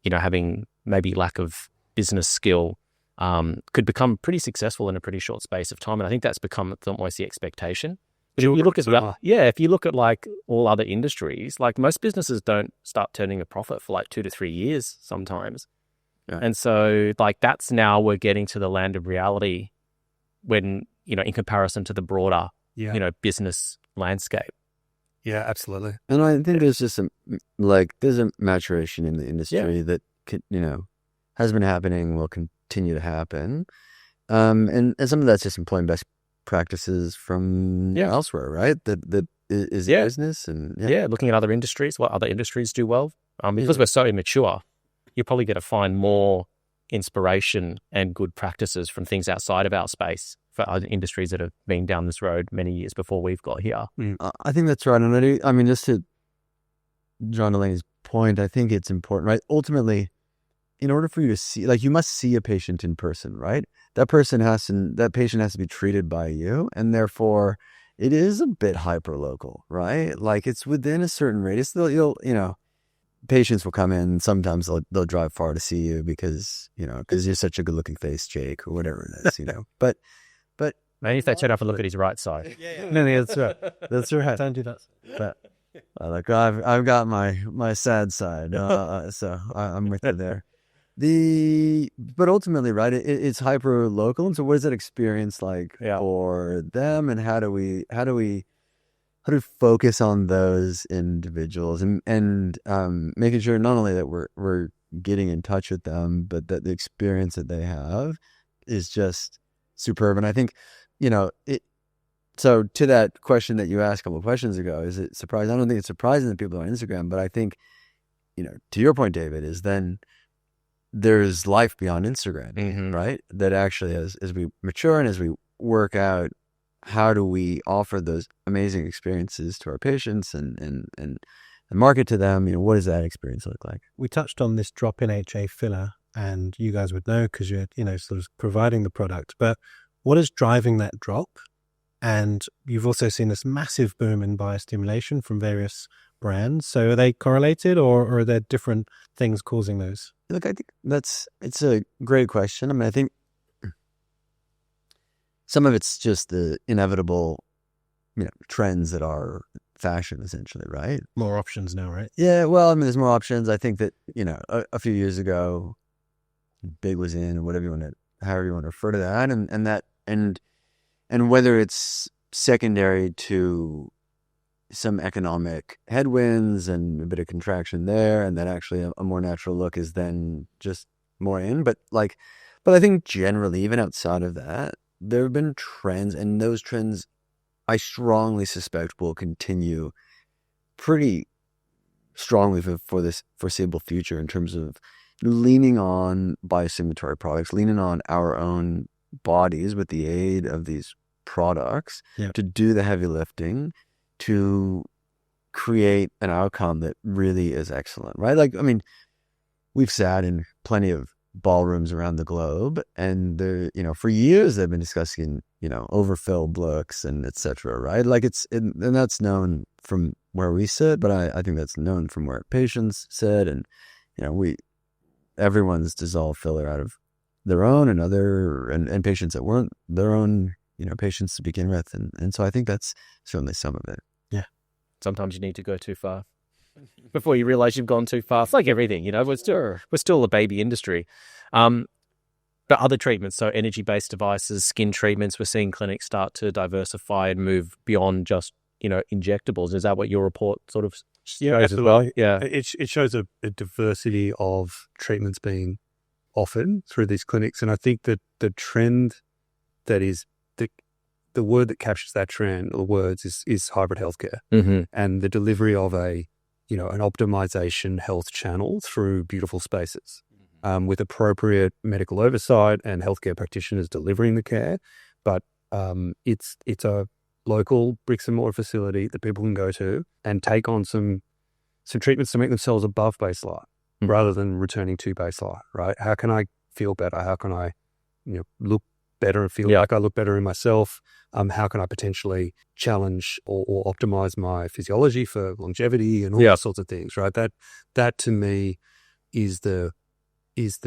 having maybe lack of business skill, could become pretty successful in a pretty short space of time. And I think that's become almost the expectation. But if you look at like all other industries, like most businesses don't start turning a profit for like 2 to 3 years sometimes. Yeah. And so like that's now we're getting to the land of reality when, in comparison to the broader, business landscape. Yeah, absolutely. And I think there's just there's a maturation in the industry that has been happening, will continue to happen. And some of that's just employing best practices from elsewhere, right? That is Yeah. business, and Yeah, looking at other industries, what other industries do well. Because we're so immature, you're probably going to find more inspiration and good practices from things outside of our space for other industries that have been down this road many years before we've got here. I think that's right. And I mean, just to John Delaney's point, I think it's important, right? Ultimately, in order for you to see, like, you must see a patient in person, right? That patient has to be treated by you, and therefore it is a bit hyper local, right? Like, it's within a certain radius. Patients will come in. Sometimes they'll drive far to see you because you're such a good looking face, Jake, or whatever it is, But Maybe if they turn up and look at his right side. no, that's right. That's right. Don't do that. But I've got my sad side, so I'm with you there. But ultimately, right, it's hyper local, and so what is that experience like for them, and how do we focus on those individuals and making sure not only that we're getting in touch with them, but that the experience that they have is just superb. And I think so to that question that you asked a couple of questions ago, is it surprising? I don't think it's surprising that people are on Instagram, but I think, to your point, David, is then there's life beyond Instagram, right? That actually, as we mature and as we work out, how do we offer those amazing experiences to our patients and market to them? What does that experience look like? We touched on this drop-in HA filler, and you guys would know because you're, sort of providing the product, but what is driving that drop? And you've also seen this massive boom in biostimulation from various brands. So are they correlated, or are there different things causing those? Look, I think it's a great question. I mean, I think some of it's just the inevitable, trends that are fashion, essentially, right? More options now, right? Yeah, well, I mean, there's more options. I think that, a few years ago, big was in, or however you want to refer to that, and whether it's secondary to some economic headwinds and a bit of contraction there, and then actually a more natural look is then just more in. But I think generally, even outside of that, there have been trends, and those trends I strongly suspect will continue pretty strongly for this foreseeable future in terms of leaning on biostimulatory products, leaning on our own bodies with the aid of these products to do the heavy lifting, to create an outcome that really is excellent, right? Like, I mean, we've sat in plenty of ballrooms around the globe, and for years they've been discussing, overfilled looks and et cetera, right? Like and that's known from where we sit, but I think that's known from where patients sit, and, everyone's dissolved filler out of their own and patients that weren't their own, patients to begin with. And so I think that's certainly some of it. Yeah. Sometimes you need to go too far before you realize you've gone too far. It's like everything, we're still a baby industry. But other treatments, so energy-based devices, skin treatments, we're seeing clinics start to diversify and move beyond just, injectables. Is that what your report sort of shows as well? Yeah. It shows a diversity of treatments being offered through these clinics. And I think that the trend that is the word that captures that trend, or the words, is hybrid healthcare, and the delivery of an optimization health channel through beautiful spaces, with appropriate medical oversight and healthcare practitioners delivering the care. But it's a local bricks and mortar facility that people can go to and take on some treatments to make themselves above baseline rather than returning to baseline, right? How can I feel better? How can I, look better and feel like I look better in myself? How can I potentially challenge or optimize my physiology for longevity and all sorts of things, right? That to me is the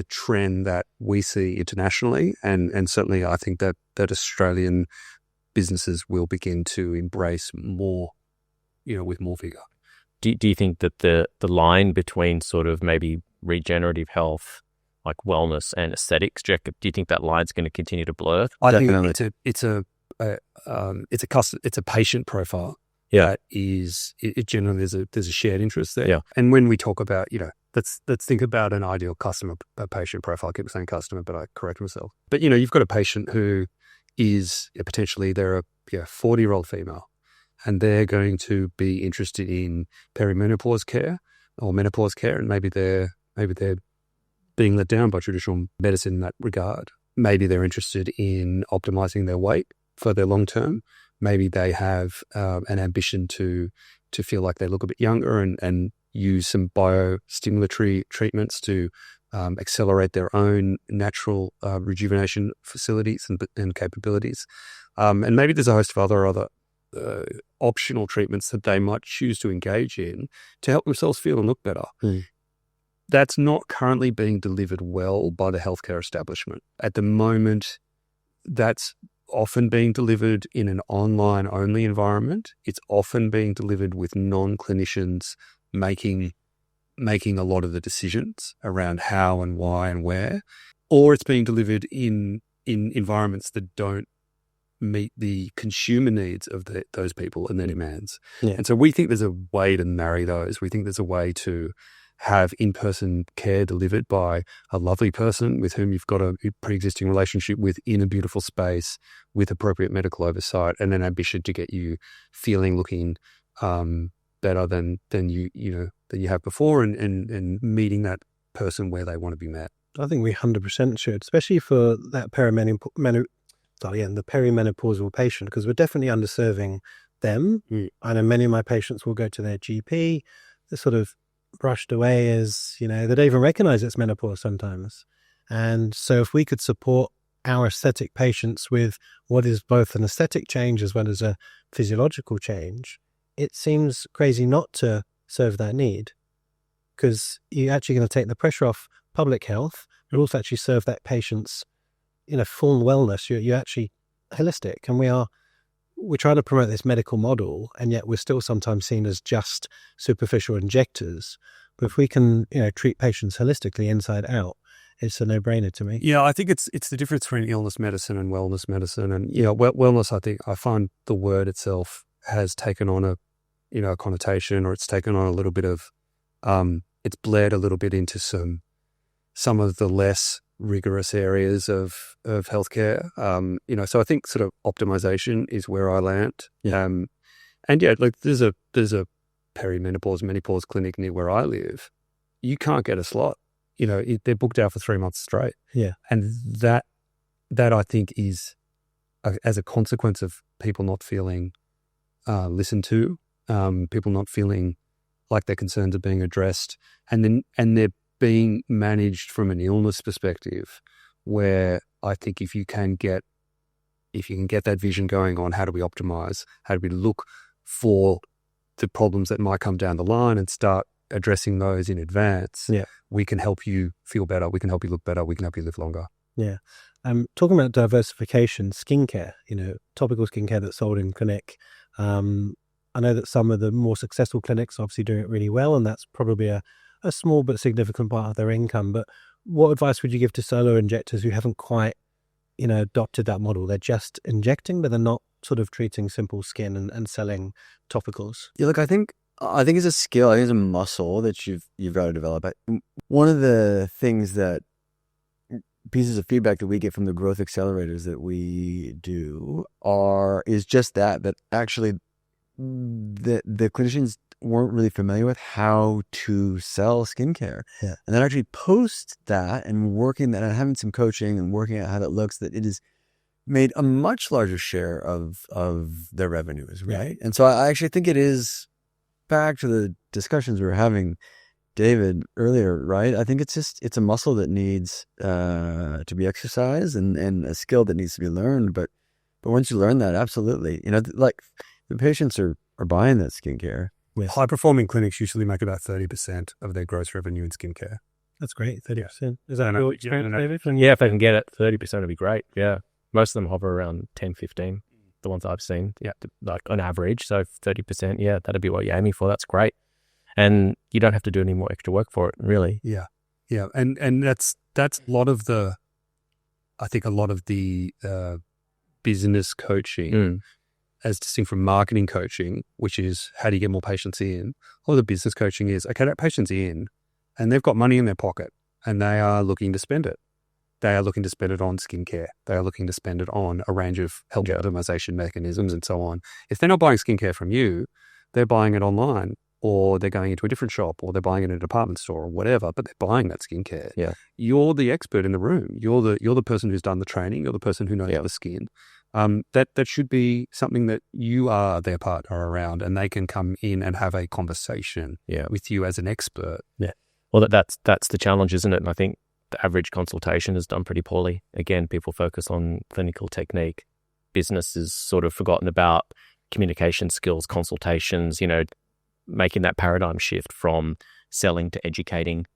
trend that we see internationally, and certainly I think that Australian businesses will begin to embrace more, with more vigor. Do you think that the line between sort of maybe regenerative health, like wellness, and aesthetics, do you think that line's going to continue to blur? I think it's a patient profile. That is, it generally there's a shared interest there. Yeah. And when we talk about, let's think about an ideal customer, a patient profile. I keep saying customer, but I correct myself. But you've got a patient who is potentially they're a 40-year-old female. and they're going to be interested in perimenopause care or menopause care, and maybe they're being let down by traditional medicine in that regard. Maybe they're interested in optimizing their weight for their long term. Maybe they have an ambition to feel like they look a bit younger and use some biostimulatory treatments to accelerate their own natural rejuvenation facilities and capabilities. And maybe there's a host of other optional treatments that they might choose to engage in to help themselves feel and look better. That's not currently being delivered well by the healthcare establishment. At the moment, that's often being delivered in an online-only environment. It's often being delivered with non-clinicians making a lot of the decisions around how and why and where, or it's being delivered in environments that don't meet the consumer needs of those people and their demands. And so we think there's a way to marry those. We think there's a way to have in-person care delivered by a lovely person with whom you've got a pre-existing relationship with in a beautiful space with appropriate medical oversight and an ambition to get you feeling, looking better than you have before and meeting that person where they want to be met. I think we 100% should, especially for that the perimenopausal patient, because we're definitely underserving them. I know many of my patients will go to their GP. They're sort of brushed away as, they don't even recognize it's menopause sometimes. And so if we could support our aesthetic patients with what is both an aesthetic change as well as a physiological change, it seems crazy not to serve that need, because you're actually going to take the pressure off public health, but also actually serve that patient's, full wellness. You're actually holistic, and we're trying to promote this medical model, and yet we're still sometimes seen as just superficial injectors. But if we can, treat patients holistically inside out, it's a no-brainer to me. Yeah, I think it's the difference between illness medicine and wellness medicine. And wellness, I find the word itself has taken on a connotation, or it's taken on a little bit of, it's bled a little bit into some of the less rigorous areas of healthcare. So I think sort of optimization is where I land. There's a perimenopause, menopause clinic near where I live. You can't get a slot. They're booked out for 3 months straight. Yeah. And that I think is as a consequence of people not feeling listened to, people not feeling like their concerns are being addressed, and they're being managed from an illness perspective, where I think if you can get that vision going on, how do we optimize? How do we look for the problems that might come down the line and start addressing those in advance? Yeah. We can help you feel better. We can help you look better. We can help you live longer. Yeah. Talking about diversification, skincare, topical skincare that's sold in clinic. I know that some of the more successful clinics are obviously doing it really well, and that's probably a small but significant part of their income. But what advice would you give to solo injectors who haven't quite, adopted that model? They're just injecting, but they're not sort of treating simple skin and selling topicals. Yeah, look, I think it's a skill. I think it's a muscle that you've got to develop. One of the pieces of feedback that we get from the growth accelerators that we do is just that actually the clinicians weren't really familiar with how to sell skincare. Yeah. And then actually post that and working that and having some coaching and working out how that looks, that it has made a much larger share of their revenues, right? Yeah. And so I actually think it is back to the discussions we were having, David, earlier, right? I think it's a muscle that needs to be exercised and a skill that needs to be learned. But once you learn that, absolutely, like the patients are buying that skincare. Yes. High-performing clinics usually make about 30% of their gross revenue in skincare. That's great, 30%. Is that your experience, David? Yeah, if they can get it, 30% would be great. Yeah. Most of them hover around 10, 15, the ones I've seen, like on average. So 30%, that'd be what you're aiming for. That's great. And you don't have to do any more extra work for it, really. Yeah. Yeah. And that's a lot of the business coaching, as distinct from marketing coaching, which is how do you get more patients in? A lot of the business coaching is, okay, that patient's in and they've got money in their pocket and they are looking to spend it. they are looking to spend it on skincare. They are looking to spend it on a range of health optimization mechanisms and so on. If they're not buying skincare from you, they're buying it online, or they're going into a different shop, or they're buying it in a department store or whatever, but they're buying that skincare. Yeah. You're the expert in the room. You're the person who's done the training. You're the person who knows the skin. That should be something that you are their partner around, and they can come in and have a conversation with you as an expert. Yeah. Well, that's the challenge, isn't it? And I think the average consultation is done pretty poorly. Again, people focus on clinical technique. Business is sort of forgotten about communication skills, consultations, making that paradigm shift from selling to educating.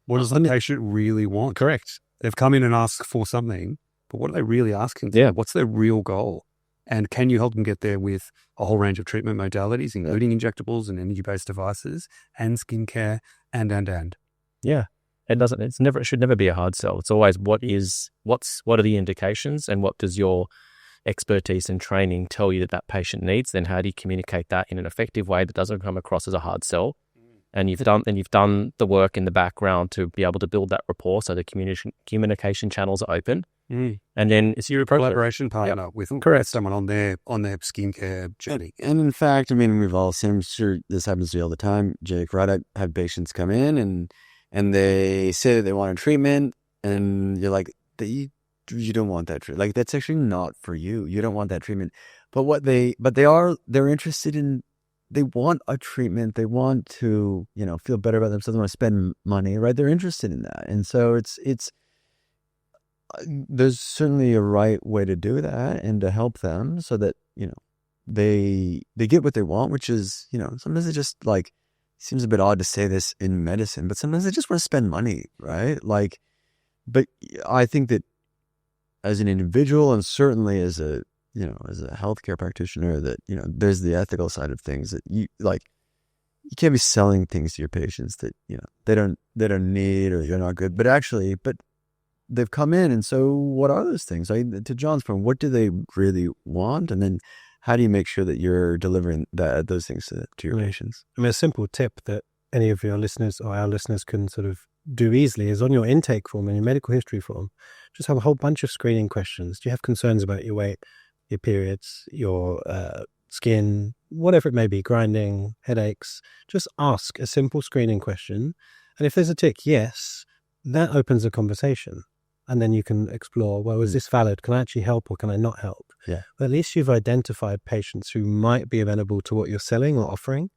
What does the patient really want? Correct. They've come in and asked for something, but what are they really asking for? Yeah. What's their real goal? And can you help them get there with a whole range of treatment modalities, including injectables and energy-based devices and skincare and? Yeah. It should never be a hard sell. It's always what are the indications, and what does your expertise and training tell you that patient needs? Then how do you communicate that in an effective way that doesn't come across as a hard sell? And you've done the work in the background to be able to build that rapport, so the communication channels are open. And then it's your collaboration partner with someone on their skincare journey. And in fact, I mean, we've all seen, I'm sure this happens to you all the time, Jake, right? I have patients come in and they say that they want a treatment, and you're like, you don't want that treatment. Like, that's actually not for you. You don't want that treatment. But they're interested in, they want a treatment. They want to, feel better about themselves. They want to spend money, right? They're interested in that. And so it's there's certainly a right way to do that and to help them so that, they get what they want, which is, sometimes it just seems a bit odd to say this in medicine, but sometimes they just want to spend money, right? But I think that as an individual, and certainly as a healthcare practitioner, that, there's the ethical side of things that you can't be selling things to your patients that, they don't need, or you're not good, but they've come in. And so what are those things? To John's point, what do they really want? And then how do you make sure that you're delivering those things to your patients? I mean, a simple tip that any of your listeners or our listeners can sort of do easily is on your intake form and your medical history form, just have a whole bunch of screening questions. Do you have concerns about your weight, your periods, your skin, whatever it may be, grinding, headaches? Just ask a simple screening question. And if there's a tick yes, that opens a conversation. And then you can explore, well, is this valid? Can I actually help, or can I not help? Yeah. But at least you've identified patients who might be amenable to what you're selling or offering.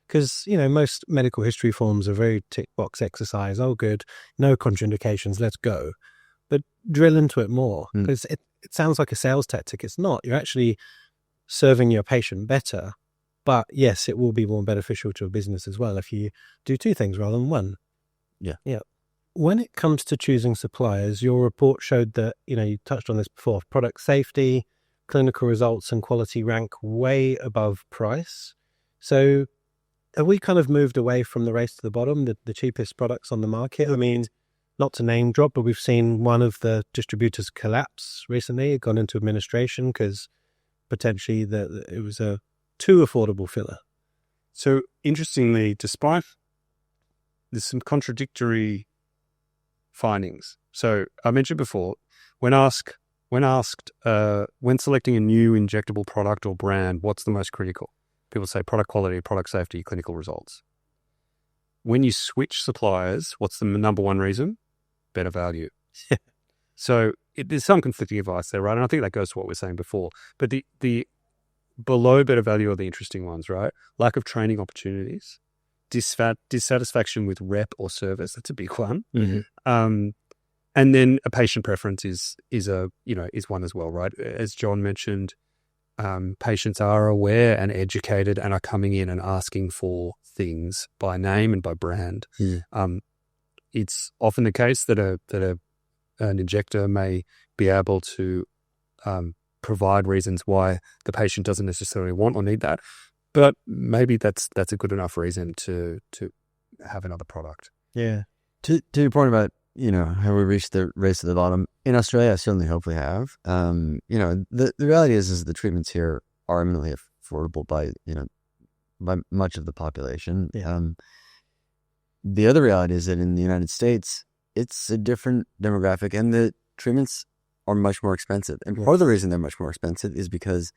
Because, most medical history forms are very tick box exercise. Oh, good. No contraindications. Let's go. But drill into it more, because it sounds like a sales tactic. It's not. You're actually serving your patient better. But yes, it will be more beneficial to a business as well if you do two things rather than one. Yeah. Yeah. When it comes to choosing suppliers, your report showed that, you touched on this before, product safety, clinical results and quality rank way above price. So have we kind of moved away from the race to the bottom, the cheapest products on the market? I mean, not to name drop, but we've seen one of the distributors collapse recently, gone into administration because potentially it was a too affordable filler. So interestingly, despite there's some contradictory findings. So I mentioned before, when selecting a new injectable product or brand, what's the most critical? People say product quality, product safety, clinical results. When you switch suppliers, what's the number one reason? Better value. So there's some conflicting advice there, right? And I think that goes to what we were saying before. But the below better value are the interesting ones, right? Lack of training opportunities, dissatisfaction with rep or service. That's a big one. Mm-hmm. And then a patient preference is one as well, right? As John mentioned, patients are aware and educated and are coming in and asking for things by name and by brand. It's often the case that an injector may be able to provide reasons why the patient doesn't necessarily want or need that, but maybe that's a good enough reason to have another product. Yeah. To your point about have we reached the race to the bottom? In Australia, I certainly hopefully have. The reality is the treatments here are eminently affordable by much of the population. Yeah. The other reality is that in the United States, it's a different demographic, and the treatments are much more expensive. And part of the reason they're much more expensive is because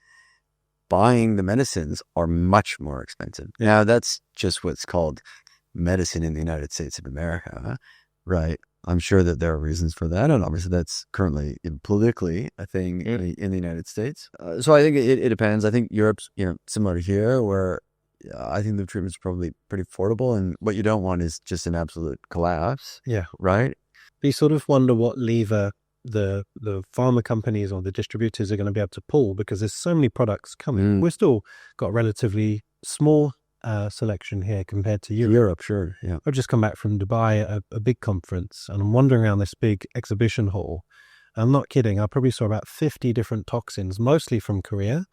buying the medicines are much more expensive. Now, that's just what's called medicine in the United States of America, right? I'm sure that there are reasons for that, and obviously that's currently politically a thing in the United States. So I think it depends. I think Europe's, similar to here, where I think the treatment's probably pretty affordable, and what you don't want is just an absolute collapse. Yeah. Right? You sort of wonder what lever the pharma companies or the distributors are going to be able to pull, because there's so many products coming. We're still got a relatively small selection here compared to Europe. Sure. Yeah. I've just come back from Dubai, a big conference, and I'm wandering around this big exhibition hall. I'm not kidding. I probably saw about 50 different toxins, mostly from Korea.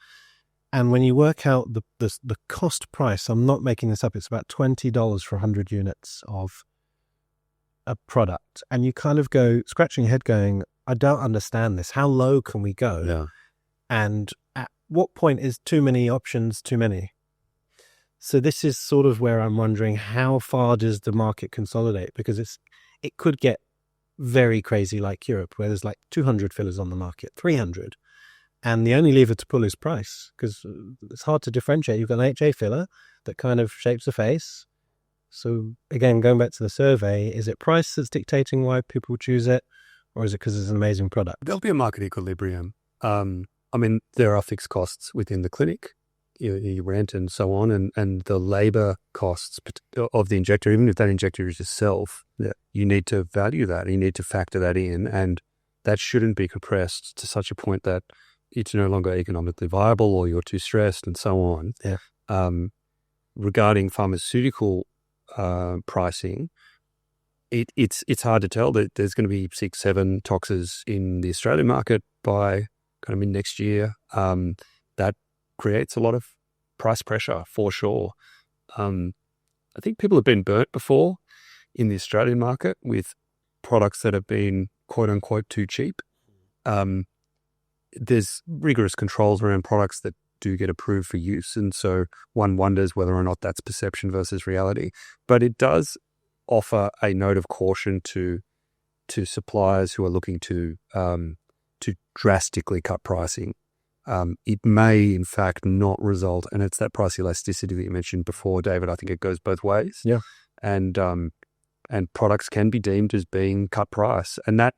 And when you work out the cost price, I'm not making this up, it's about $20 for 100 units of a product. And you kind of go scratching your head going, I don't understand this. How low can we go? Yeah. And at what point is too many options too many? So this is sort of where I'm wondering, how far does the market consolidate? Because it could get very crazy like Europe, where there's like 200 fillers on the market, 300. And the only lever to pull is price, because it's hard to differentiate. You've got an HA filler that kind of shapes the face. So again, going back to the survey, is it price that's dictating why people choose it? Or is it because it's an amazing product? There'll be a market equilibrium. There are fixed costs within the clinic, your rent and so on, and the labor costs of the injector, even if that injector is yourself, you need to value that. You need to factor that in, and that shouldn't be compressed to such a point that it's no longer economically viable or you're too stressed and so on. Yeah. Regarding pharmaceutical pricing, it's hard to tell. That there's going to be 6-7 toxins in the Australian market by kind of mid next year. That creates a lot of price pressure for sure. I think people have been burnt before in the Australian market with products that have been quote unquote too cheap. There's rigorous controls around products that do get approved for use, and so one wonders whether or not that's perception versus reality. But it does offer a note of caution to suppliers who are looking to drastically cut pricing. It may, in fact, not result, and it's that price elasticity that you mentioned before, David. I think it goes both ways. Yeah, and products can be deemed as being cut price, and that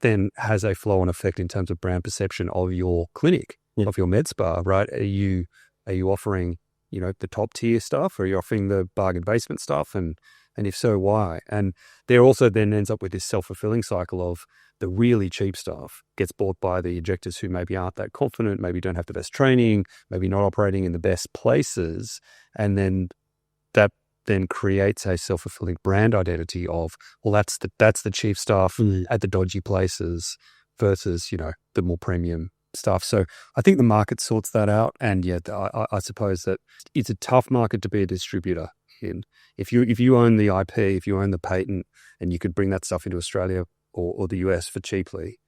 then has a flow-on effect in terms of brand perception of your clinic, of your med spa. Right? Are you offering the top tier stuff, or are you offering the bargain basement stuff? And if so, why? And there also then ends up with this self-fulfilling cycle of the really cheap stuff gets bought by the injectors who maybe aren't that confident, maybe don't have the best training, maybe not operating in the best places. And then that then creates a self-fulfilling brand identity of, well, that's the cheap stuff at the dodgy places versus, the more premium stuff. So I think the market sorts that out. And yet I suppose that it's a tough market to be a distributor in. If you own the IP, if you own the patent, and you could bring that stuff into Australia or the US for cheaply,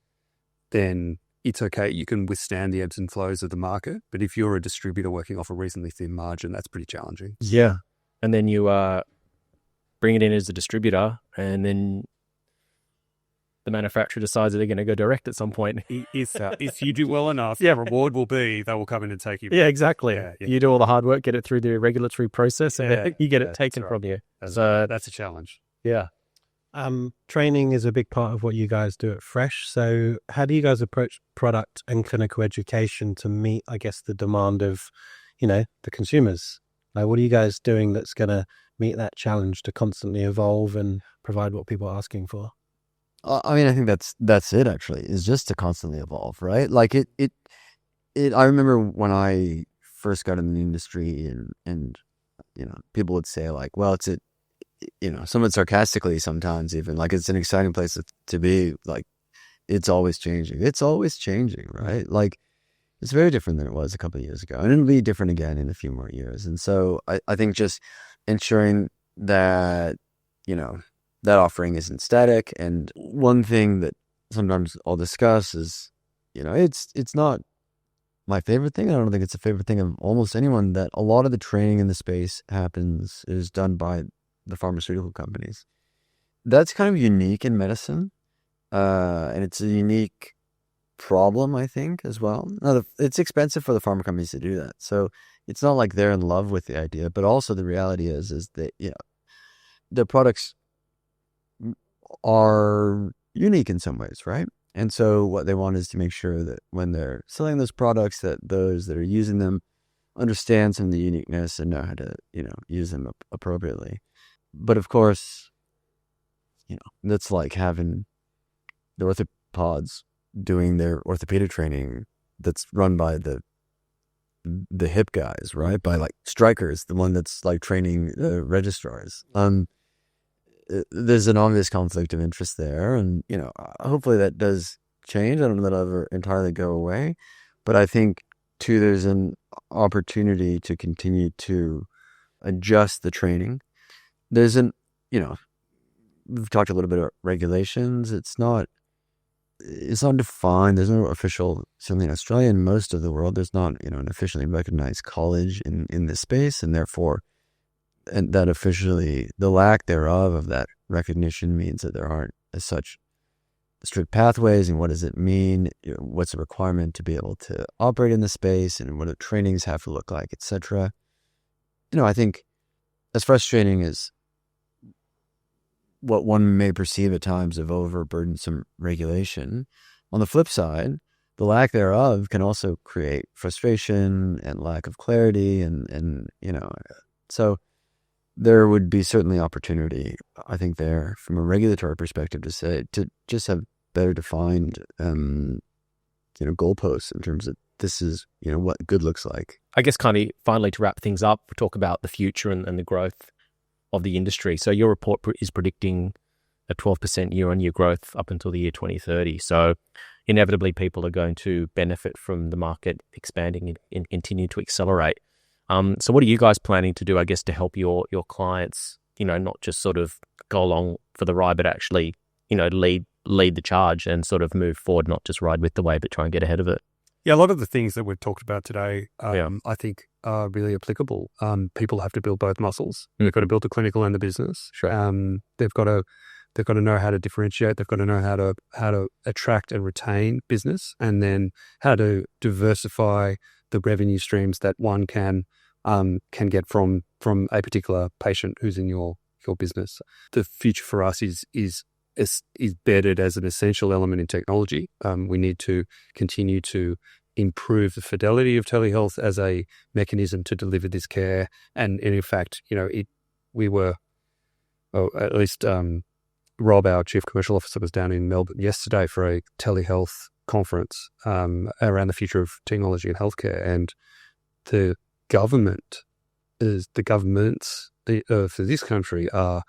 then it's okay. You can withstand the ebbs and flows of the market. But if you're a distributor working off a reasonably thin margin, that's pretty challenging. Yeah. And then you bring it in as a distributor, and then the manufacturer decides that they're going to go direct at some point. If you do well enough, the reward will be they will come in and take you. Yeah, exactly. Yeah. You do all the hard work, get it through the regulatory process, and you get it taken from you. So that's a challenge. Yeah. Training is a big part of what you guys do at Fresh. So how do you guys approach product and clinical education to meet, I guess, the demand of, the consumers? Like, what are you guys doing that's going to meet that challenge to constantly evolve and provide what people are asking for? I think that's it, actually, is just to constantly evolve, right? Like I remember when I first got in the industry and people would say like, well, it's somewhat sarcastically sometimes even, like, it's an exciting place to be, like, it's always changing. It's always changing, right? Like, it's very different than it was a couple of years ago, and it'll be different again in a few more years. And so I think just ensuring that, that offering isn't static. And one thing that sometimes I'll discuss is, it's not my favorite thing. I don't think it's a favorite thing of almost anyone, that a lot of the training in the space is done by the pharmaceutical companies. That's kind of unique in medicine. and it's a unique problem, I think, as well. Now, it's expensive for the pharma companies to do that, so it's not like they're in love with the idea. But also, the reality is that the products are unique in some ways, right? And so, what they want is to make sure that when they're selling those products, that those that are using them understand some of the uniqueness and know how to use them appropriately. But of course, that's like having the orthopods doing their orthopedic training that's run by the hip guys, right? By like Strikers, the one that's like training registrars. There's an obvious conflict of interest there, and hopefully that does change. I don't know that it'll ever entirely go away, but I think too there's an opportunity to continue to adjust the training. There's we've talked a little bit about regulations. It's not defined. There's no official, certainly in Australia and most of the world, there's not, an officially recognized college in this space. And therefore, that officially, the lack thereof of that recognition means that there aren't as such strict pathways. And what does it mean? What's the requirement to be able to operate in the space, and what do trainings have to look like, etc. I think as frustrating as what one may perceive at times of overburdensome regulation, on the flip side, the lack thereof can also create frustration and lack of clarity, and so there would be certainly opportunity, I think, there from a regulatory perspective to just have better defined goalposts in terms of this is what good looks like. I guess kind of finally to wrap things up, we talk about the future and the growth of the industry. So your report is predicting a 12% year-on-year growth up until the year 2030. So inevitably people are going to benefit from the market expanding and continue to accelerate. So what are you guys planning to do, I guess, to help your clients, not just sort of go along for the ride, but actually, lead the charge and sort of move forward, not just ride with the wave, but try and get ahead of it? Yeah, a lot of the things that we've talked about today, I think, are really applicable. People have to build both muscles. They've got to build the clinical and the business. Sure. They've got to know how to differentiate. They've got to know how to attract and retain business, and then how to diversify the revenue streams that one can get from a particular patient who's in your business. The future for us is bedded as an essential element in technology. We need to continue to improve the fidelity of telehealth as a mechanism to deliver this care. And in fact, Rob, our Chief Commercial Officer, was down in Melbourne yesterday for a telehealth conference around the future of technology and healthcare. And the governments for this country are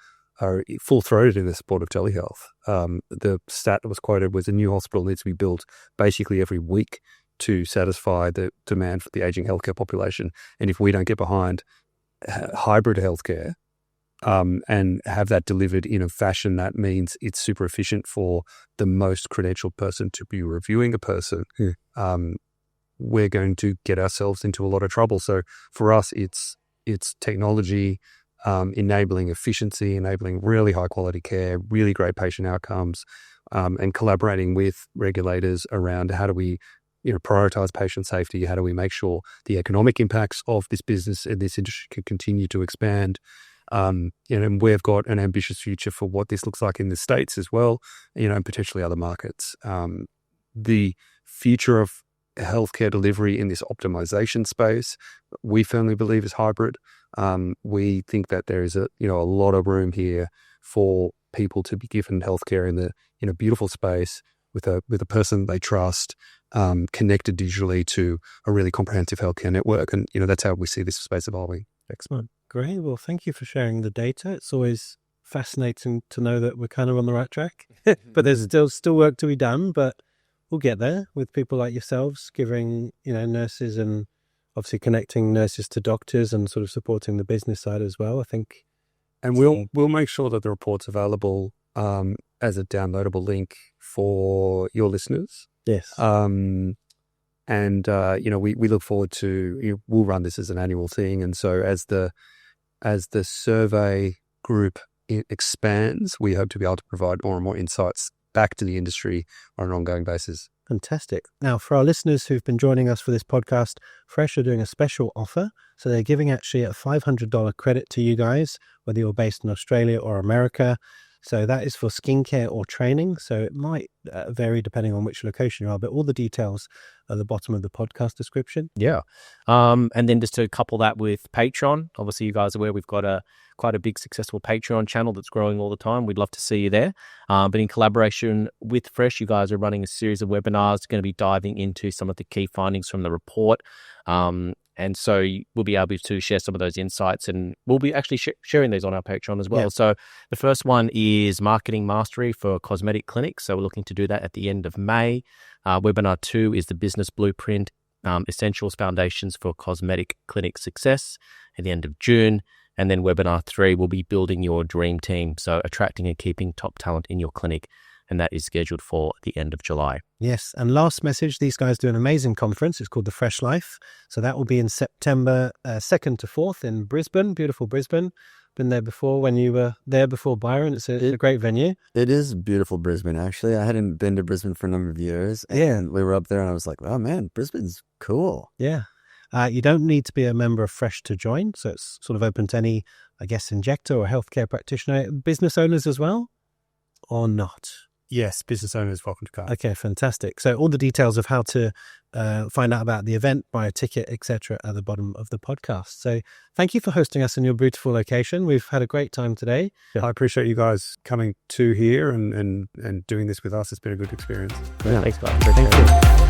full-throated in the support of telehealth. The stat that was quoted was a new hospital needs to be built basically every week to satisfy the demand for the aging healthcare population. And if we don't get behind hybrid healthcare and have that delivered in a fashion that means it's super efficient for the most credentialed person to be reviewing a person, we're going to get ourselves into a lot of trouble. So for us, it's technology, enabling efficiency, enabling really high quality care, really great patient outcomes, and collaborating with regulators around how do we prioritize patient safety, how do we make sure the economic impacts of this business and this industry can continue to expand. And we've got an ambitious future for what this looks like in the States as well, and potentially other markets. The future of healthcare delivery in this optimization space, we firmly believe, is hybrid. We think that there is a lot of room here for people to be given healthcare in a beautiful space with a person they trust, connected digitally to a really comprehensive healthcare network. And that's how we see this space evolving. Excellent. Great. Well, thank you for sharing the data. It's always fascinating to know that we're kind of on the right track, but there's still work to be done, but we'll get there with people like yourselves giving, nurses and obviously connecting nurses to doctors and sort of supporting the business side as well, I think. And we'll make sure that the report's available as a downloadable link for your listeners. Yes. We look forward to, we'll run this as an annual thing. And so as the survey group expands, we hope to be able to provide more and more insights back to the industry on an ongoing basis. Fantastic. Now, for our listeners who've been joining us for this podcast, Fresh are doing a special offer. So they're giving actually a $500 credit to you guys, whether you're based in Australia or America. So that is for skincare or training. So it might vary depending on which location you are, but all the details are at the bottom of the podcast description. Yeah. And then just to couple that with Patreon, obviously you guys are aware we've got quite a big successful Patreon channel that's growing all the time. We'd love to see you there. But in collaboration with Fresh, you guys are running a series of webinars going to be diving into some of the key findings from the report. And so we'll be able to share some of those insights, and we'll be actually sharing these on our Patreon as well. Yeah. So the first one is Marketing Mastery for Cosmetic Clinics. So we're looking to do that at the end of May. Webinar 2 is the Business Blueprint, Essentials Foundations for Cosmetic Clinic Success at the end of June. And then Webinar 3 will be Building Your Dream Team. So attracting and keeping top talent in your clinic. And that is scheduled for the end of July. Yes. And last message, these guys do an amazing conference. It's called The Fresh Life. So that will be in September 2nd to 4th in Brisbane, beautiful Brisbane. Been there before when you were there before, Byron. It's a great venue. It is beautiful Brisbane, actually. I hadn't been to Brisbane for a number of years. And we were up there and I was like, oh man, Brisbane's cool. Yeah. You don't need to be a member of Fresh to join. So it's sort of open to any, I guess, injector or healthcare practitioner, business owners as well, or not? Yes, business owners welcome to come. Okay, fantastic. So all the details of how to find out about the event, buy a ticket, etc., at the bottom of the podcast. So thank you for hosting us in your beautiful location. We've had a great time today. I appreciate you guys coming to here and doing this with us. It's been a good experience. Yeah. Thanks, guys. Thank you.